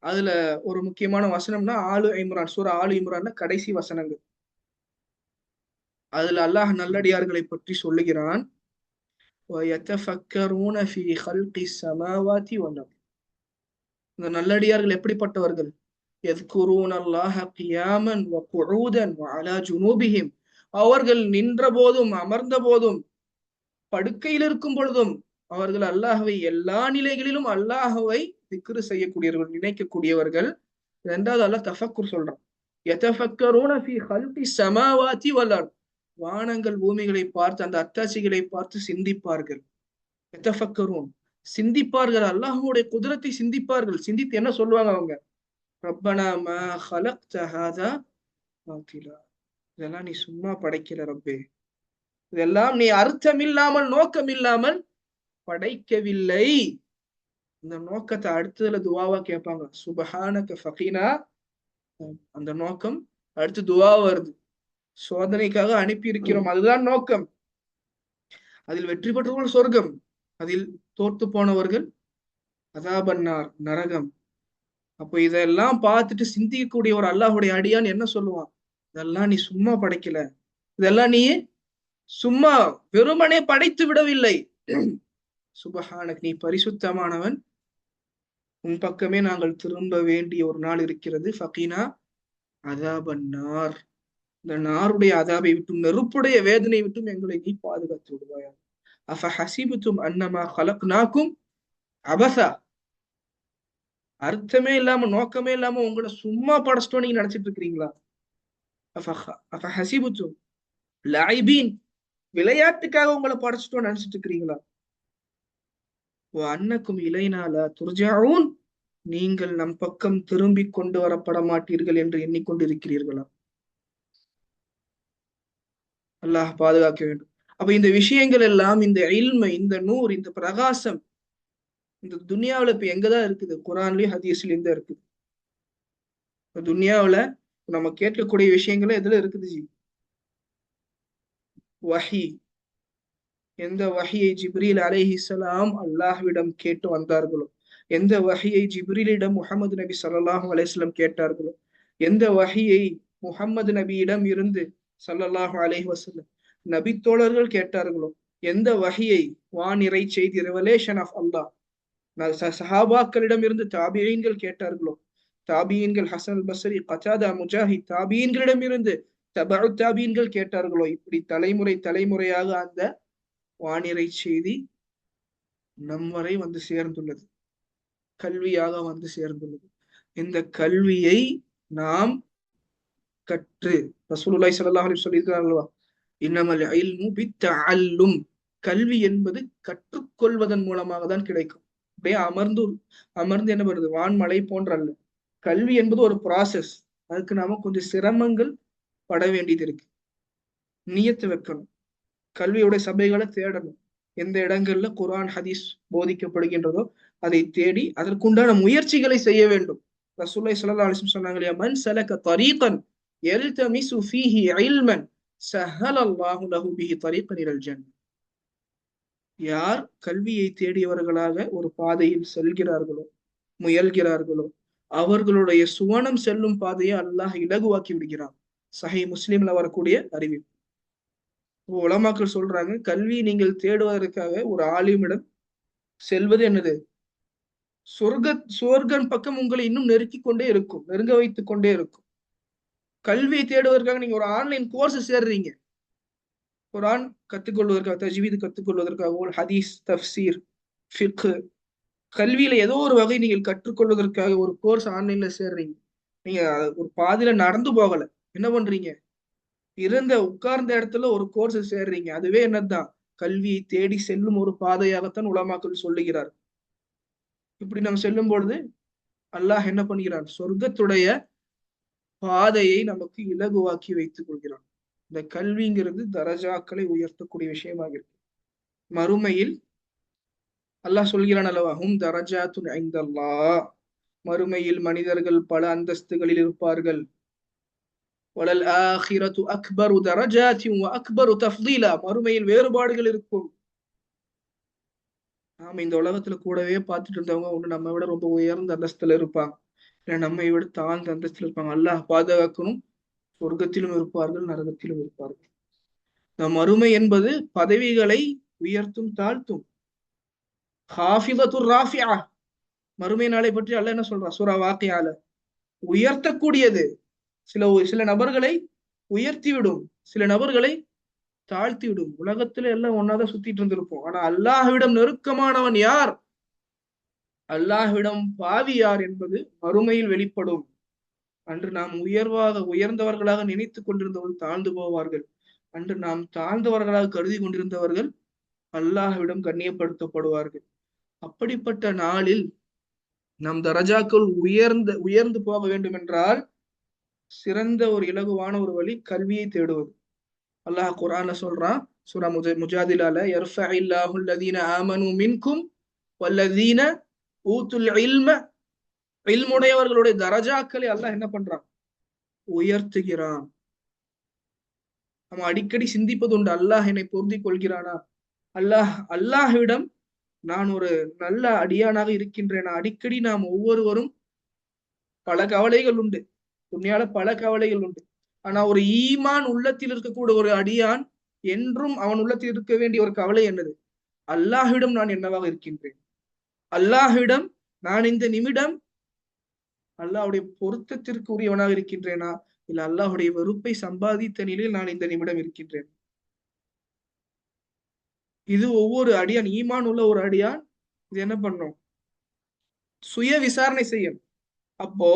அதுல ஒரு முக்கியமான வசனம்னா ஆலு இம்ரான், சூரா ஆலு இம்ரான் கடைசி வசனங்கள். அதுல அல்லாஹ் நல்லடியார்களை பற்றி சொல்லுகிறான், இந்த நல்லடியார்கள் எப்படிப்பட்டவர்கள்? அவர்கள் நின்ற போதும், அமர்ந்த போதும், படுக்கையில் இருக்கும் பொழுதும், அவர்கள் அல்லாஹ்வை எல்லா நிலைகளிலும் அல்லாஹ்வை திக்ரு செய்யக்கூடியவர்கள், நினைக்கக்கூடியவர்கள். இரண்டாவது அல்லாஹ் தஃபக்குர் சொல்றான். யதஃபக்கரூன ஃபீ ஹல்கி ஸமாவாதி வல் அர்த். வானங்கள் பூமிகளை பார்த்து, அந்த அத்தாட்சிகளை பார்த்து சிந்திப்பார்கள். யதஃபக்கரூன், சிந்திப்பார்கள், அல்லாஹ்வுடைய குதிரத்தை சிந்திப்பார்கள். சிந்தித்து என்ன சொல்லுவாங்க அவங்க? ரப்பனா மா ஹலக்த ஹாதா பாத்திலா. இதெல்லாம் நீ சும்மா படைக்கல ரப்பே, இதெல்லாம் நீ அர்த்தமில்லாமல் நோக்கமில்லாமல் படைக்கவில்லை. இந்த நோக்கத்தை அடுத்ததுல துவாவா கேட்பாங்க. சுபஹானக ஃபகீனா. அந்த நோக்கம் அடுத்து துவா வருது. சோதனைக்காக அனுப்பி இருக்கிறோம், அதுதான் நோக்கம். அதில் வெற்றி பெற்றவர்கள் சொர்க்கம், அதில் தோற்று போனவர்கள் அதாபன்னார், நரகம். அப்போ இதெல்லாம் பார்த்துட்டு சிந்திக்கக்கூடிய ஒரு அல்லாஹுடைய அடியான் என்ன சொல்லுவான்? இதெல்லாம் நீ சும்மா படைக்கல, இதெல்லாம் நீ சும்மா வெறுமனே படைத்து விடவில்லை. சுபஹானக், நீ பரிசுத்தமானவன், உன் பக்கமே நாங்கள் திரும்ப வேண்டிய ஒரு நாள் இருக்கிறது. ஃபகீனா அதாபன்னார், இந்த நாருடைய அதாபை விட்டும், நெருப்புடைய வேதனை விட்டும் எங்களை நீ பாதுகாத்து விடுவாயா. அஃப ஹஸிபுதும் அன்னமா ஹலக்னாக்கும் அபஸா. அர்த்தமே இல்லாம நோக்கமே இல்லாம உங்களை சும்மா படைச்சிட்டோம் நீங்க நினைச்சிட்டு இருக்கிறீங்களா? அஃப ஹஸிபுதும் லாயிபீன், விளையாட்டுக்காக உங்களை படைச்சிட்டோம் நினைச்சிட்டு இருக்கிறீங்களா? அன்னக்கும் இலைனா லா துர்ஜஊன், நீங்கள் நம் பக்கம் திரும்பி கொண்டு வரப்பட மாட்டீர்கள் என்று எண்ணிக்கொண்டிருக்கிறீர்களா? அல்லாஹ் பாதுகாக்க வேண்டும். அப்ப இந்த விஷயங்கள் எல்லாம், இந்த இல்ம, இந்த நூர், இந்த பிரகாசம் இந்த துனியாவுல இப்ப எங்கதான் இருக்குது? குரான்லயும் ஹதீஸ்லயும் தான் இருக்குது. துனியாவுல நம்ம கேட்கக்கூடிய விஷயங்களே எதுல இருக்குது ஜி? வஹி. எந்த வஹியை ஜிப்ரீல் அலைஹிஸ்ஸலாம் அல்லாஹ்விடம் கேட்டு வந்தார்களோ, எந்த வஹியை ஜிப்ரீலிடம் முஹம்மது நபி ஸல்லல்லாஹு அலைஹி வஸல்லம் கேட்டார்களோ, எந்த வஹியை முஹம்மது நபியிடம் இருந்து ஸல்லல்லாஹு அலைஹி வஸல்லம் நபி தோழர்கள் கேட்டார்களோ, எந்த வஹியை வானிறை செய்தி ரெவலேஷன் ஆஃப் அல்லாஹ் சஹாபாக்களிடம் இருந்து தாபியீன்கள் கேட்டார்களோ, தாபியீன்கள் ஹசன் அல் பஸ்ரி, கதாதா, முஜாஹித், தாபியீன்களிடம் இருந்து தபஉ தாபியீன்கள் கேட்டார்களோ, இப்படி தலைமுறை தலைமுறையாக அந்த வானிறை செய்தி நம் வரை வந்து சேர்ந்துள்ளது, கல்வியாக வந்து சேர்ந்துள்ளது. இந்த கல்வியை நாம் கற்று, ரசூலுல்லாஹி ஸல்லல்லாஹு அலைஹி வஸல்லம் சொல்லியிருக்கிறார்களா, இன்னமல் இல்மு பித்தஅல்லும், கல்வி என்பது கற்றுக்கொள்வதன் மூலமாக தான் கிடைக்கும். அப்படியே அமர்ந்து என்ன பண்ணுறது, வான்மலை போன்ற அல்ல. கல்வி என்பது ஒரு ப்ராசஸ். அதுக்கு நாம கொஞ்சம் சிரமங்கள் பட வேண்டியது இருக்கு. நியத்து வைக்கணும், கல்வியுடைய சபைகளை தேடணும், எந்த இடங்கள்ல குர்ஆன் ஹதீஸ் போதிக்கப்படுகின்றதோ அதை தேடி அதற்குண்டான முயற்சிகளை செய்ய வேண்டும். ரசூலுல்லாஹி ஸல்லல்லாஹு அலைஹி வஸல்லம் சொன்னாங்க, மன் சலக தரீகன் யல்தமிசு ஃபீஹி இல்மன் ஸஹலல்லாஹு லஹு பிஹி தரீகன் இலல் ஜன்னah. யார் கல்வியை தேடியவர்களாக ஒரு பாதையில் செல்கிறார்களோ, முயல்கிறார்களோ, அவர்களுடைய சுவனம் செல்லும் பாதையை அல்லாஹ் இலகுவாக்கி விடுகிறான். சஹீஹ் முஸ்லிம்ல வரக்கூடிய அறிவிப்பு. உலமாக்கள் சொல்றாங்க, கல்வி நீங்கள் தேடுவதற்காக ஒரு ஆலிமிடம் செல்வது என்னது, சொர்க்கம் பக்கம் உங்களை இன்னும் நெருக்கி கொண்டே இருக்கும், நெருங்க வைத்துக் கொண்டே இருக்கும். கல்வியை தேடுவதற்காக நீங்க ஒரு ஆன்லைன் கோர்ஸ் சேர்றீங்க, குர்ஆன் கத்துக்கொள்வதற்காக, தஜ்வீத் கத்துக்கொள்வதற்காக, ஒரு ஹதீஸ், தஃப்சீர், ஃபிக்ஹ், கல்வியில ஏதோ ஒரு வகை நீங்கள் கற்றுக்கொள்வதற்காக ஒரு கோர்ஸ் ஆன்லைன்ல சேர்றீங்க. நீங்க ஒரு பாதியில நடந்து போகல, என்ன பண்றீங்க, உட்கார்ந்த இடத்துல ஒரு கோர்ஸ் சேர்றீங்க. அதுவே என்னதான், கல்வியை தேடி செல்லும் ஒரு பாதையாகத்தான் உலமாக்கள் சொல்லுகிறார். இப்படி நம்ம செல்லும் பொழுது அல்லாஹ் என்ன பண்ணுகிறான், சொர்க்கத்துடைய பாதையை நமக்கு இலகுவாக்கி வைத்துக் கொள்கிறான். இந்த கல்விங்கிறது தரஜாக்களை உயர்த்தக்கூடிய விஷயமாக இருக்கு. மறுமையில் அல்லாஹ் சொல்கிறான் அல்லவா, ஹும் தரஜாத்துன் இன்தல்லாஹ், மறுமையில் மனிதர்கள் பல அந்தஸ்துகளில் இருப்பார்கள். வலல் ஆகிரத்து அக்பரு தரஜாத்தின் வ அக்பரு தஃதீலா, மறுமையில் வேறுபாடுகள் இருக்கும். நாம இந்த உலகத்துல கூடவே பார்த்துட்டு இருந்தவங்க ஒண்ணு நம்ம விட ரொம்ப உயர்ந்த அந்தஸ்துல இருப்பாங்க, இல்ல நம்மை விட தாழ்ந்த அந்தஸ்துல இருப்பாங்க. அல்லாஹ் பாதுகாக்கணும். சொர்க்கத்திலும் இருப்பார்கள், நரகத்திலும் இருப்பார்கள். இந்த மறுமை என்பது பதவிகளை உயர்த்தும், தாழ்த்தும். ஹாஃபிதத்துர் ராஃபிஆ, மறுமை நாளை பற்றி அல்லாஹ் என்ன சொல்றான் சூரா வாக்கியால, உயர்த்தக்கூடியது. சில நபர்களை உயர்த்திவிடும், சில நபர்களை தாழ்த்தி விடும். உலகத்துல எல்லாம் ஒன்னாதான் சுத்திட்டு இருந்திருப்போம். ஆனா அல்லாஹ்விடம் நெருக்கமானவன் யார், அல்லாஹ்விடம் பாவி யார் என்பது மறுமையில் வெளிப்படும். அன்று நாம் உயர்ந்தவர்களாக நினைத்துக் கொண்டிருந்தவர்கள் தாழ்ந்து போவார்கள். அன்று நாம் தாழ்ந்தவர்களாக கருதி கொண்டிருந்தவர்கள் அல்லாஹ்விடம் கண்ணியப்படுத்தப்படுவார்கள். அப்படிப்பட்ட நாளில் நம் தரஜாக்கள் உயர்ந்து போக வேண்டும் என்றால் சிறந்த ஒரு இலகுவான ஒரு வழி கல்வியை தேடுவது. அல்லாஹ் குர்ஆன்ல சொல்றான், சூரா முஜாதிலால, யர்ஃபஇல்லாஹு அல்லதீன ஆமனு மின்கும் வல்லதீன ஊத்துல் இல்ம, இல்முடையவர்களுடைய தரஜாக்களை அல்லாஹ் என்ன பண்றான், உயர்த்துகிறான். நம்ம அடிக்கடி சிந்திப்பது உண்டு, அல்லாஹ் என்னை பொருந்திக் கொள்கிறானா, அல்லாஹ்விடம் நான் ஒரு நல்ல அடியானாக இருக்கின்றேனா. அடிக்கடி நாம் ஒவ்வொருவரும் பல கவலைகள் உண்டு, துன்யால பல கவலைகள் உண்டு. ஆனா ஒரு ஈமான் உள்ளத்தில் இருக்கக்கூடிய ஒரு அடியான் என்றும் அவன் உள்ளத்தில் இருக்க வேண்டிய ஒரு கவலை என்னது, அல்லாஹ்விடம் நான் என்னவாக இருக்கின்றேன், அல்லாஹ்விடம் நான் இந்த நிமிடம் அல்லாஹ்வுடைய பொருத்தத்திற்கு உரியவனாக இருக்கின்றேனா, இல்ல அல்லாஹ்வுடைய வெறுப்பை சம்பாதித்த நிலையில் நான் இந்த நிமிடம் இருக்கின்றேன். இது ஒவ்வொரு அடியான், ஈமான் உள்ள ஒரு அடியான் இது என்ன பண்ணும், சுய விசாரணை செய்யும். அப்போ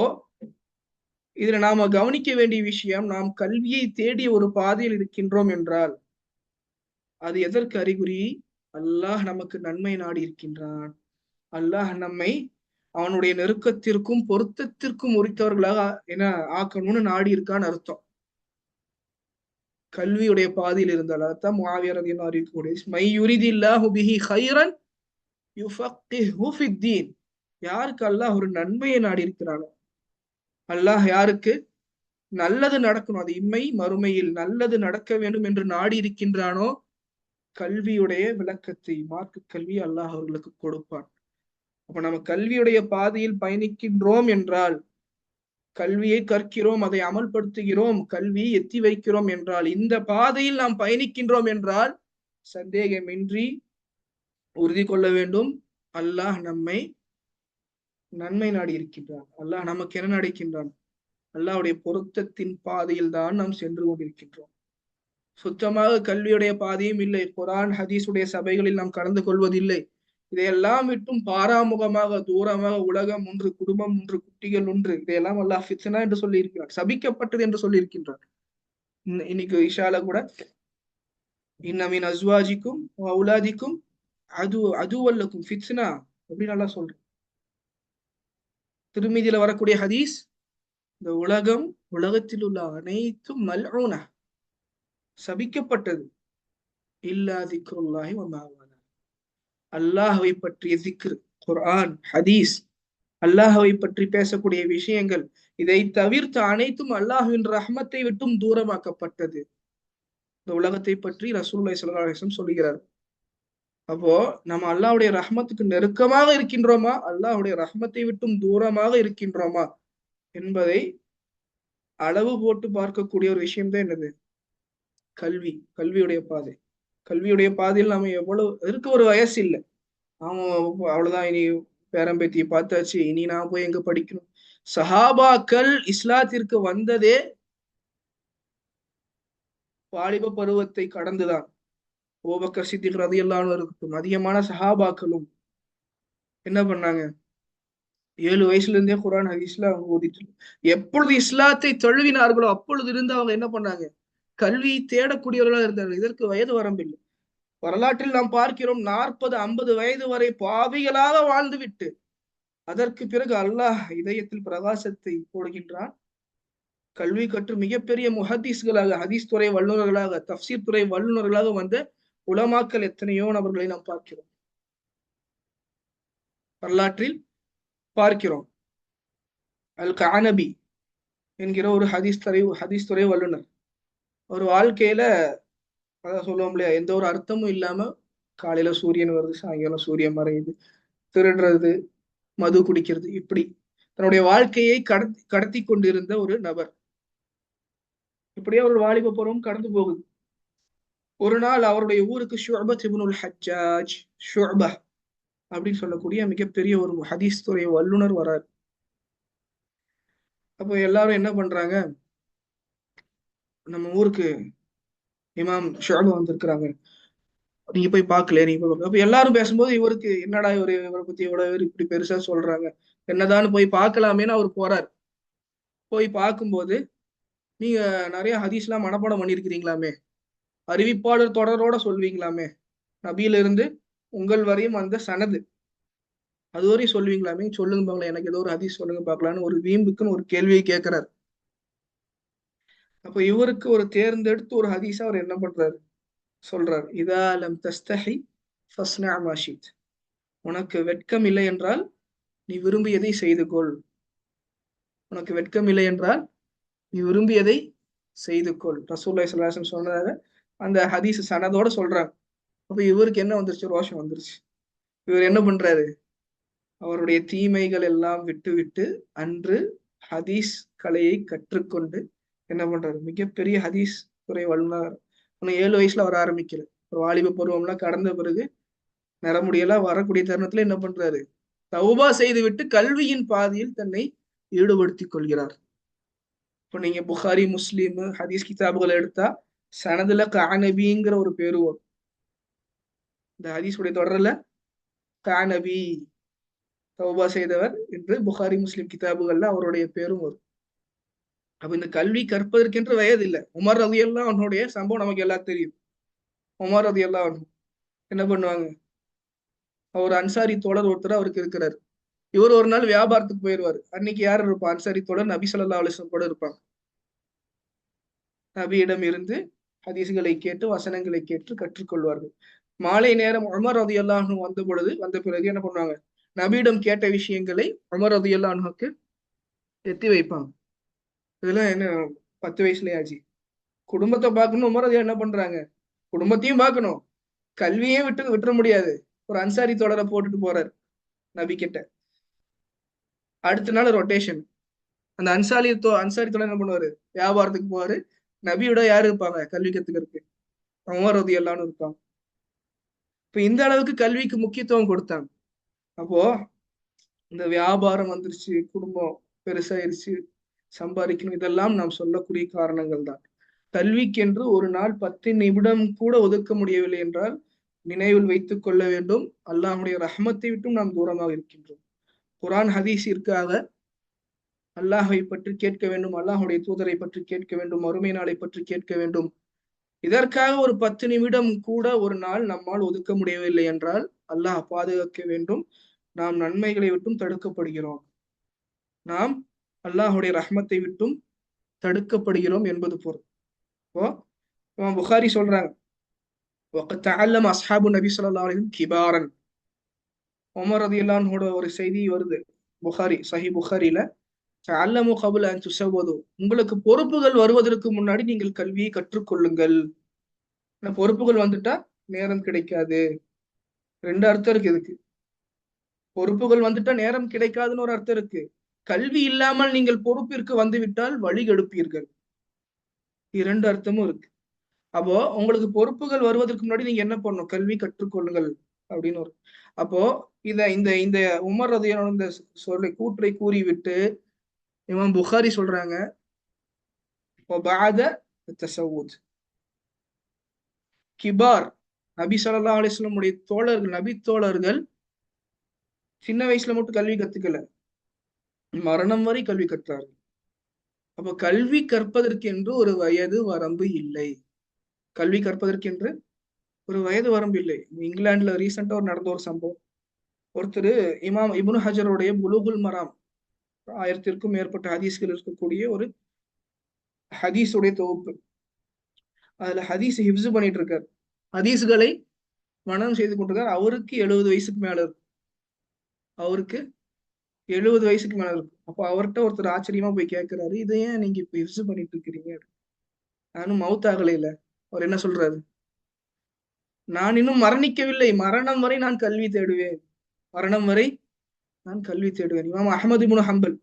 இதுல நாம கவனிக்க வேண்டிய விஷயம், நாம் கல்வியை தேடிய ஒரு பாதையில் இருக்கின்றோம் என்றால் அது எதற்கு அறிகுறி, அல்லாஹ் நமக்கு நன்மை நாடி இருக்கின்றான், அல்லாஹ் நம்மை அவனுடைய நெருக்கத்திற்கும் பொருத்தத்திற்கும் உரித்தவர்களாக என்ன ஆக்கணும்னு நாடி இருக்கான்னு அர்த்தம். கல்வியுடைய பாதையில் இருந்தால் அதான் முஆவியா ரலியல்லாஹு அன்ஹு அறிவிக்கக்கூடிய மை யுரிதில்லாஹு பிஹி கைரன் யுஃபக்கிஹு ஃபித்தீன், யாருக்கு அல்லாஹ் ஒரு நன்மையை நாடி இருக்கிறானோ, அல்லாஹ் யாருக்கு நல்லது நடக்கணும், அது இம்மை மறுமையில் நல்லது நடக்க வேண்டும் என்று நாடி இருக்கின்றானோ, கல்வியுடைய விளக்கத்தை, மார்க்க கல்வி அல்லாஹ் அவர்களுக்கு கொடுப்பான். அப்ப நம்ம கல்வியுடைய பாதையில் பயணிக்கின்றோம் என்றால், கல்வியை கற்கிறோம், அதை அமல்படுத்துகிறோம், கல்வியை எத்தி வைக்கிறோம் என்றால், இந்த பாதையில் நாம் பயணிக்கின்றோம் என்றால் சந்தேகமின்றி உறுதி கொள்ள வேண்டும், அல்லாஹ் நம்மை நன்மை நாடி இருக்கின்றான், அல்லாஹ் நமக்கு என்ன நடிக்கின்றான், அல்லாஹ்வுடைய பொருத்தத்தின் பாதையில் தான் நாம் சென்று கொண்டிருக்கின்றோம். சுத்தமாக கல்வியுடைய பாதையும் இல்லை, குர்ஆன் ஹதீஸுடைய சபைகளில் நாம் கலந்து கொள்வதில்லை. இதையெல்லாம் விட்டும் பாராமுகமாக தூரமாக உலகம் ஒன்று, குடும்பம் ஒன்று, குட்டிகள் ஒன்று, இதையெல்லாம் அல்லாஹ் ஃபித்னா என்று சொல்லி இருக்கிறார், சபிக்கப்பட்டது என்று சொல்லி இருக்கின்றார். இன்னைக்கு இஷால கூட இன்னமின் அஸ்வாஜிக்கும் அவுலாதிக்கும் அதுவல்லக்கும் ஃபித்னா அப்படின்னு நல்லா சொல்றேன். திருமீதியில வரக்கூடிய ஹதீஸ், இந்த உலகத்தில் உள்ள அனைத்தும் மல்ஊனா, சபிக்கப்பட்டது, இல்லா திக்ருல்லாஹி வ மா வலா, அல்லாஹ்வை பற்றிய திக்ர், குர்ஆன் ஹதீஸ், அல்லாஹ்வை பற்றி பேசக்கூடிய விஷயங்கள், இதை தவிர்த்து அனைத்தும் அல்லாஹ்வின் ரஹ்மத்தை விட்டும் தூரமாக்கப்பட்டது. இந்த உலகத்தை பற்றி ரசூலுல்லாஹி ஸல்லல்லாஹு அலைஹி வஸல்லம் சொல்கிறார். அப்போ நம்ம அல்லாஹ்வுடைய ரஹ்மத்துக்கு நெருக்கமாக இருக்கின்றோமா, அல்லாஹ்வுடைய ரஹ்மத்தை விட்டும் தூரமாக இருக்கின்றோமா என்பதை அளவு போட்டு பார்க்கக்கூடிய ஒரு விஷயம் தான் என்னது, கல்வியுடைய பாதை. கல்வியுடைய பாதையில் நாம எவ்வளவு இருக்க, ஒரு வயசு இல்லை, அவன் அவ்வளவுதான், இனி பேரம்பேத்தியை பார்த்தாச்சு, இனி நான் போய் எங்க படிக்கணும். சஹாபாக்கள் இஸ்லாத்திற்கு வந்ததே வாலிப பருவத்தை கடந்துதான். அபூபக்கர் சித்திக் ரலியல்லாஹு அன்ஹு இருக்கட்டும், அதிகமான சஹாபாக்களும் என்ன பண்ணாங்க, 7 வயசுல இருந்தே குர்ஆன் ஹதீஸ்ல அவங்க ஓதிட்டு, எப்பொழுது இஸ்லாத்தை தழுவினார்களோ அப்பொழுது இருந்து அவங்க என்ன பண்ணாங்க, கல்வி தேடக்கூடியவர்களாக இருந்தார்கள். இதற்கு வயது வரம்பில்லை. வரலாற்றில் நாம் பார்க்கிறோம், 40-50 வயது வரை பாவிகளாக வாழ்ந்துவிட்டு அதற்கு பிறகு அல்லாஹ் இதயத்தில் பிரகாசத்தை போடுகின்றான். கல்வி கற்று மிகப்பெரிய முஹத்தீஸ்களாக, ஹதீஸ் துறை வல்லுநர்களாக, தஃப்சீர் துறை வல்லுநர்களாக வந்த உலமாக்கள் எத்தனையோ நபர்களை நாம் பார்க்கிறோம், வரலாற்றில் பார்க்கிறோம். அல் கஅனபி என்கிற ஒரு ஹதீஸ் துறை வல்லுநர், ஒரு வாழ்க்கையில அதான் சொல்லுவோம் இல்லையா, எந்த ஒரு அர்த்தமும் இல்லாம காலையில சூரியன் வருது, சாயங்காலம் சூரியன் மறையுது, திருடுறது, மது குடிக்கிறது, இப்படி தன்னுடைய வாழ்க்கையை கடத்தி கொண்டிருந்த ஒரு நபர். இப்படியே ஒரு வாலிப பருவம் கடந்து போகுது. ஒரு நாள் அவருடைய ஊருக்கு ஷுஅபத் இப்னுல் ஹஜ்ஜாஜ், ஷுஅபா அப்படின்னு சொல்லக்கூடிய மிகப்பெரிய ஒரு ஹதீஸ் துறை வல்லுநர் வரார். அப்போ எல்லாரும் என்ன பண்றாங்க, நம்ம ஊருக்கு இமாம் ஷுஅபா வந்திருக்கிறாங்க, நீங்க போய் பார்க்கல, நீங்க போய் பார்க்கல. அப்ப எல்லாரும் பேசும்போது இவருக்கு என்னடா இவரை பத்தி இவ்வளவு பேர் இப்படி பெருசா சொல்றாங்க, என்னதான்னு போய் பார்க்கலாமேன்னு அவர் போறாரு. போய் பார்க்கும்போது, நீங்க நிறைய ஹதீஸ் எல்லாம் மனப்பாடம் பண்ணிருக்கிறீங்களாமே, அறிவிப்பாளர் தொடரோட சொல்வீங்களாமே, நபியில இருந்து உங்கள் வரையும் அந்த சனது அதுவரையும் சொல்வீங்களாமே, சொல்லுங்க பாக்கலாம், எனக்கு ஏதோ ஒரு ஹதீஸ் சொல்லுங்க பார்க்கலான்னு ஒரு வீம்புக்குன்னு ஒரு கேள்வியை கேட்கிறாரு. அப்ப இவருக்கு ஒரு தேர்ந்தெடுத்து ஒரு ஹதீஸா அவர் என்ன பண்றாரு, சொல்றாரு, இதா லம் தஸ்தஹி ஃபஸ்னா மா ஷித். உனக்கு வெட்கம் இல்லை என்றால் நீ விரும்பியதை செய்து கொள். உனக்கு வெட்கம் இல்லை என்றால் நீ விரும்பியதை செய்து கொள். ரசூலுல்லாஹி ஸல்லல்லாஹு அலைஹி வஸல்லம் சொன்னதாக அந்த ஹதீஸ் சனதோட சொல்றாங்க. அப்ப இவருக்கு என்ன வந்துருச்சு, ரோஷம் வந்துருச்சு. இவர் என்ன பண்றாரு, அவருடைய தீமைகள் எல்லாம் விட்டு விட்டு அன்று ஹதீஸ் கலையை கற்றுக்கொண்டு என்ன பண்றாரு, மிகப்பெரிய ஹதீஸ் துறை வல்லுநர். இன்னும் 7 வயசுல வர ஆரம்பிக்கல, ஒரு வாலிப பருவம்லாம் கடந்த பிறகு நிறமுடியெல்லாம் வரக்கூடிய தருணத்துல என்ன பண்றாரு, தௌபா செய்து விட்டு கல்வியின் பாதையில் தன்னை ஈடுபடுத்திக் கொள்கிறார். இப்போ நீங்க புகாரி முஸ்லீம் ஹதீஸ் கிதாபுகளை எடுத்தா சனதுல கானபிங்கிற ஒரு பேரு வரும். இந்த ஹதீஸ் உடைய தொடர்ல கானபி, தௌபா செய்தவர் என்று புகாரி முஸ்லிம் கிதாபுகள்ல அவருடைய பேரும் வரும். அப்ப இந்த கல்வி கற்பதற்கென்று வயது இல்லை. உமர் ரலியல்லாஹு அன்ஹுடைய சம்பவம் நமக்கு எல்லாம் தெரியும். உமர் ரலியல்லாஹு அன்ஹு என்ன பண்ணுவாங்க, அவர் அன்சாரி தோழர் ஒருத்தர் அவருக்கு இருக்கிறார். இவர் ஒரு நாள் வியாபாரத்துக்கு போயிடுவார். அன்னைக்கு யார் இருப்பா, அன்சாரி தோழர் நபி ஸல்லல்லாஹு அலைஹி வஸல்லம் கூட இருப்பாங்க. நபியிடம் இருந்து ஹதீஸ்களை கேட்டு வசனங்களை கேட்டு கற்றுக்கொள்வார்கள். மாலை நேரம் உமர் ரலியல்லாஹு அன்ஹு வந்த பிறகு என்ன பண்ணுவாங்க, நபியிடம் கேட்ட விஷயங்களை உமர் ரலியல்லாஹு அன்ஹுக்கு எத்தி வைப்பாங்க. இதெல்லாம் என்ன 10 வயசுலயே ஆச்சு. குடும்பத்தை பார்க்கணும், உமர் ரலியல்லாஹு என்ன பண்றாங்க, குடும்பத்தையும் பார்க்கணும், கல்வியே விட்டுற முடியாது. ஒரு அன்சாரி தொடரை போட்டுட்டு போறாரு நபி கிட்ட. அடுத்த நாள் ரொட்டேஷன். அந்த அன்சாரி தொடர் என்ன பண்ணுவாரு, வியாபாரத்துக்கு போவாரு. நபியோட யாரு இருப்பாங்க, கல்வி கத்துக்கிறதுக்கு உமர் ரலியல்லாஹு அன்ஹு இருப்பாங்க. இப்ப இந்த அளவுக்கு கல்விக்கு முக்கியத்துவம் கொடுத்தாங்க. அப்போ இந்த வியாபாரம் வந்துருச்சு, குடும்பம் பெருசாயிருச்சு, சம்பாதிக்கணும், இதெல்லாம் நாம் சொல்லக்கூடிய காரணங்கள் தான். கல்விக்கென்று ஒரு நாள் 10 நிமிடம் கூட ஒதுக்க முடியவில்லை என்றால் நினைவில் வைத்துக் கொள்ள வேண்டும், அல்லாஹ்வுடைய ரஹ்மத்தை விட்டும் நாம் தூரமாக இருக்கின்றோம். குர்ஆன் ஹதீஸிற்காக அல்லாஹை பற்றி கேட்க வேண்டும், அல்லாஹுடைய தூதரை பற்றி கேட்க வேண்டும், மறுமை நாளை பற்றி கேட்க வேண்டும். இதற்காக ஒரு 10 நிமிடம் கூட ஒரு நாள் நம்மால் ஒதுக்க முடியவில்லை என்றால் அல்லாஹ் பாதுகாக்க வேண்டும், நாம் நன்மைகளை விட்டும் தடுக்கப்படுகிறோம், நாம் அல்லாஹுடைய ரஹ்மத்தை விட்டும் தடுக்கப்படுகிறோம் என்பது பொருள். இப்போ புகாரி சொல்றாங்க, தஅல்லம அஸ்ஹாபு நபி ஸல்லல்லாஹு அலைஹி வஸல்லம் கிபாரன். உமர் ரலியல்லாஹு அன்ஹுவோட ஒரு செய்தி வருது புகாரி, சஹீஹ் புகாரில, தஅல்லமு கப்ல அன் துஸவ்வது. உங்களுக்கு பொறுப்புகள் வருவதற்கு முன்னாடி நீங்கள் கல்வியை கற்றுக்கொள்ளுங்கள். பொறுப்புகள் வந்துட்டா நேரம் கிடைக்காது. 2 அர்த்தம் இருக்கு இதுக்கு. பொறுப்புகள் வந்துட்டா நேரம் கிடைக்காதுன்னு ஒரு அர்த்தம் இருக்கு. கல்வி இல்லாமல் நீங்கள் பொறுப்பிற்கு வந்துவிட்டால் வழி கெடுப்பீர்கள், 2 அர்த்தமும் இருக்கு. அப்போ உங்களுக்கு பொறுப்புகள் வருவதற்கு முன்னாடி நீங்க என்ன பண்ணணும், கல்வி கற்றுக்கொள்ளுங்கள் அப்படின்னு ஒரு. அப்போ இந்த இந்த உமர் ரலியல்லாஹு அன்ஹு இந்த சொல்லை கூற்றை கூறிவிட்டு இமாம் புகாரி சொல்றாங்க, கிபார் நபி ஸல்லல்லாஹு அலைஹி வஸல்லம் உடைய தோழர்கள், நபி தோழர்கள் சின்ன வயசுல மட்டும் கல்வி கத்துக்கல, மரணம் வரை கல்வி கற்றார்கள். அப்ப கல்வி கற்பதற்கென்று ஒரு வயது வரம்பு இல்லை. கல்வி கற்பதற்கென்று ஒரு வயது வரம்பு இல்லை. இங்கிலாந்துல ரீசெண்டா நடந்த ஒரு சம்பவம், ஒருத்தர் இமாம் இப்னு ஹஜருடைய புலூகுல் மராம் 1000க்கும் மேற்பட்ட ஹதீஸ்கள் இருக்கக்கூடிய ஒரு ஹதீஸுடைய தொகுப்பு, அதுல ஹதீஸ் ஹிப்ஸ் பண்ணிட்டு இருக்காரு, ஹதீஸ்களை மனனம் செய்து கொண்டிருக்காரு. அவருக்கு 70 வயசுக்கு மேல இருக்கு, அவருக்கு 70 வயசுக்கு மேல இருக்கு. அப்போ அவர்கிட்ட ஒருத்தர் ஆச்சரியமா போய் கேட்கிறாரு, இதை ஏன் நீங்க இப்ப ஹிப்ஸ் பண்ணிட்டு இருக்கிறீங்க, நானும் மவுத் ஆகல இல்ல. அவர் என்ன சொல்றாரு, நான் இன்னும் மரணிக்கவில்லை, மரணம் வரை நான் கல்வி தேடுவேன், மரணம் வரை நான் கல்வி தேடுவேன். இமாம் அஹ்மது இப்னு ஹம்பல்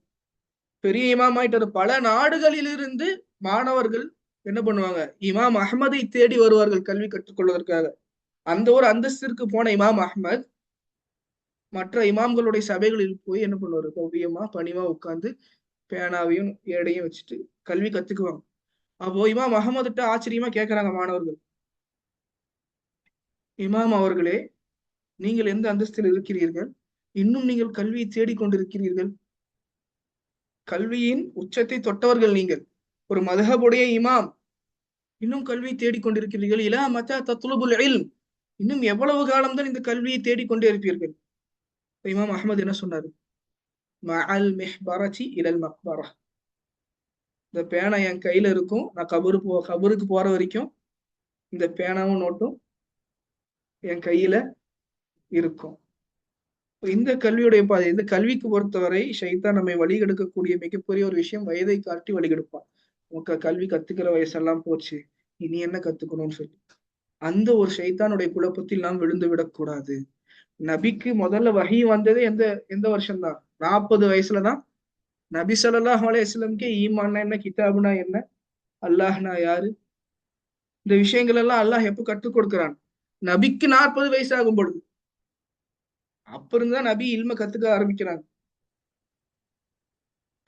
பெரிய இமாம் ஆயிட்டாரு. பல நாடுகளிலிருந்து மாணவர்கள் என்ன பண்ணுவாங்க, இமாம் அஹ்மதை தேடி வருவார்கள் கல்வி கற்றுக்கொள்வதற்காக. அந்த ஒரு அந்தஸ்திற்கு போன இமாம் அஹ்மத் மற்ற இமாம்களுடைய சபைகளில் போய் என்ன பண்ணுவாரு, பவ்யமா பணிவா உட்கார்ந்து பேனாவையும் ஏடையும் வச்சுட்டு கல்வி கத்துக்குவாங்க. அப்போ இமாம் அகமதுட்ட ஆச்சரியமா கேட்கிறாங்க மாணவர்கள், இமாம் அவர்களே, நீங்கள் எந்த அந்தஸ்தில் இருக்கிறீர்கள்? இன்னும் நீங்கள் கல்வியை தேடிக்கொண்டிருக்கிறீர்கள். கல்வியின் உச்சத்தை தொட்டவர்கள் நீங்கள், ஒரு மதஹபுடைய இமாம், இன்னும் கல்வியை தேடிக்கொண்டிருக்கிறீர்கள். இலா மத்தா தத்லுபுல் இல்ம், இன்னும் எவ்வளவு காலம்தான் இந்த கல்வியை தேடிக்கொண்டே இருப்பீர்கள்? இமாம் அஹமது என்ன சொன்னாரு? மஅல் மிஹ்பரதி இலல் மக்பரா, இந்த பேனா என் கையில இருக்கும், நான் கபருக்கு போற வரைக்கும் இந்த பேனாவும் நோட்டும் என் கையில இருக்கும். இந்த கல்வியுடைய பாதை, இந்த கல்விக்கு பொறுத்தவரை ஷைத்தான் நம்மை வழிகெடுக்கக்கூடிய மிகப்பெரிய ஒரு விஷயம், வயதை காட்டி வழிகெடுப்பான். உனக்கு கல்வி கத்துக்கிற வயசெல்லாம் போச்சு, இனி என்ன கத்துக்கணும்னு சொல்லி அந்த ஒரு ஷைத்தானுடைய குழப்பத்தில் நாம் விழுந்து விடக்கூடாது. நபிக்கு முதல்ல வஹி வந்தது எந்த எந்த வருஷம் தான்? 40 வயசுலதான் நபி ஸல்லல்லாஹு அலைஹி வஸல்லம்கே ஈமான்னா என்ன, கிதாபுனா என்ன, அல்லாஹ்னா யாரு, இந்த விஷயங்கள் எல்லாம் அல்லாஹ் எப்ப கற்றுக் கொடுக்கிறான்? நபிக்கு 40 வயசு ஆகும் பொழுது. அப்ப இருந்துதான் நபி இல்ம கத்துக்க ஆரம்பிக்கிறாங்க.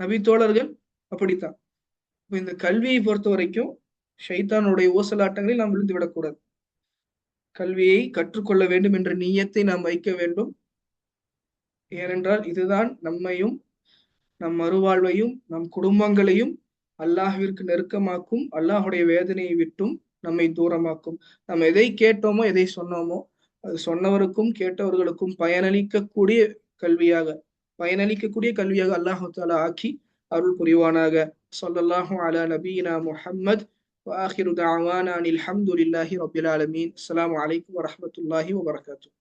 நபி தோழர்கள் அப்படித்தான். இப்ப இந்த கல்வியை பொறுத்த வரைக்கும் ஷைத்தானுடைய ஊசலாட்டங்களில் நாம் விழுந்து விடக்கூடாது. கல்வியை கற்றுக்கொள்ள வேண்டும் என்ற நீயத்தை நாம் வைக்க வேண்டும். ஏனென்றால் இதுதான் நம்மையும் நம் மறுவாழ்வையும் நம் குடும்பங்களையும் அல்லாஹ்விற்கு நெருக்கமாக்கும், அல்லாஹுடைய வேதனையை விட்டும் நம்மை தூரமாக்கும். நம்ம எதை கேட்டோமோ எதை சொன்னோமோ அது சொன்னவருக்கும் கேட்டவர்களுக்கும் பயனளிக்கக்கூடிய கல்வியாக அல்லாஹு தஆலா ஆக்கி அருள் புரிவானாக. ஸல்லல்லாஹு அலா நபியினா முஹம்மத் வ ஆகிரு தஅவானா அனில் ஹம்துலில்லாஹி ரப்பில் ஆலமீன். அஸ்ஸலாமு அலைக்கும் வரஹ்மத்துல்லாஹி வபரகாத்துஹு.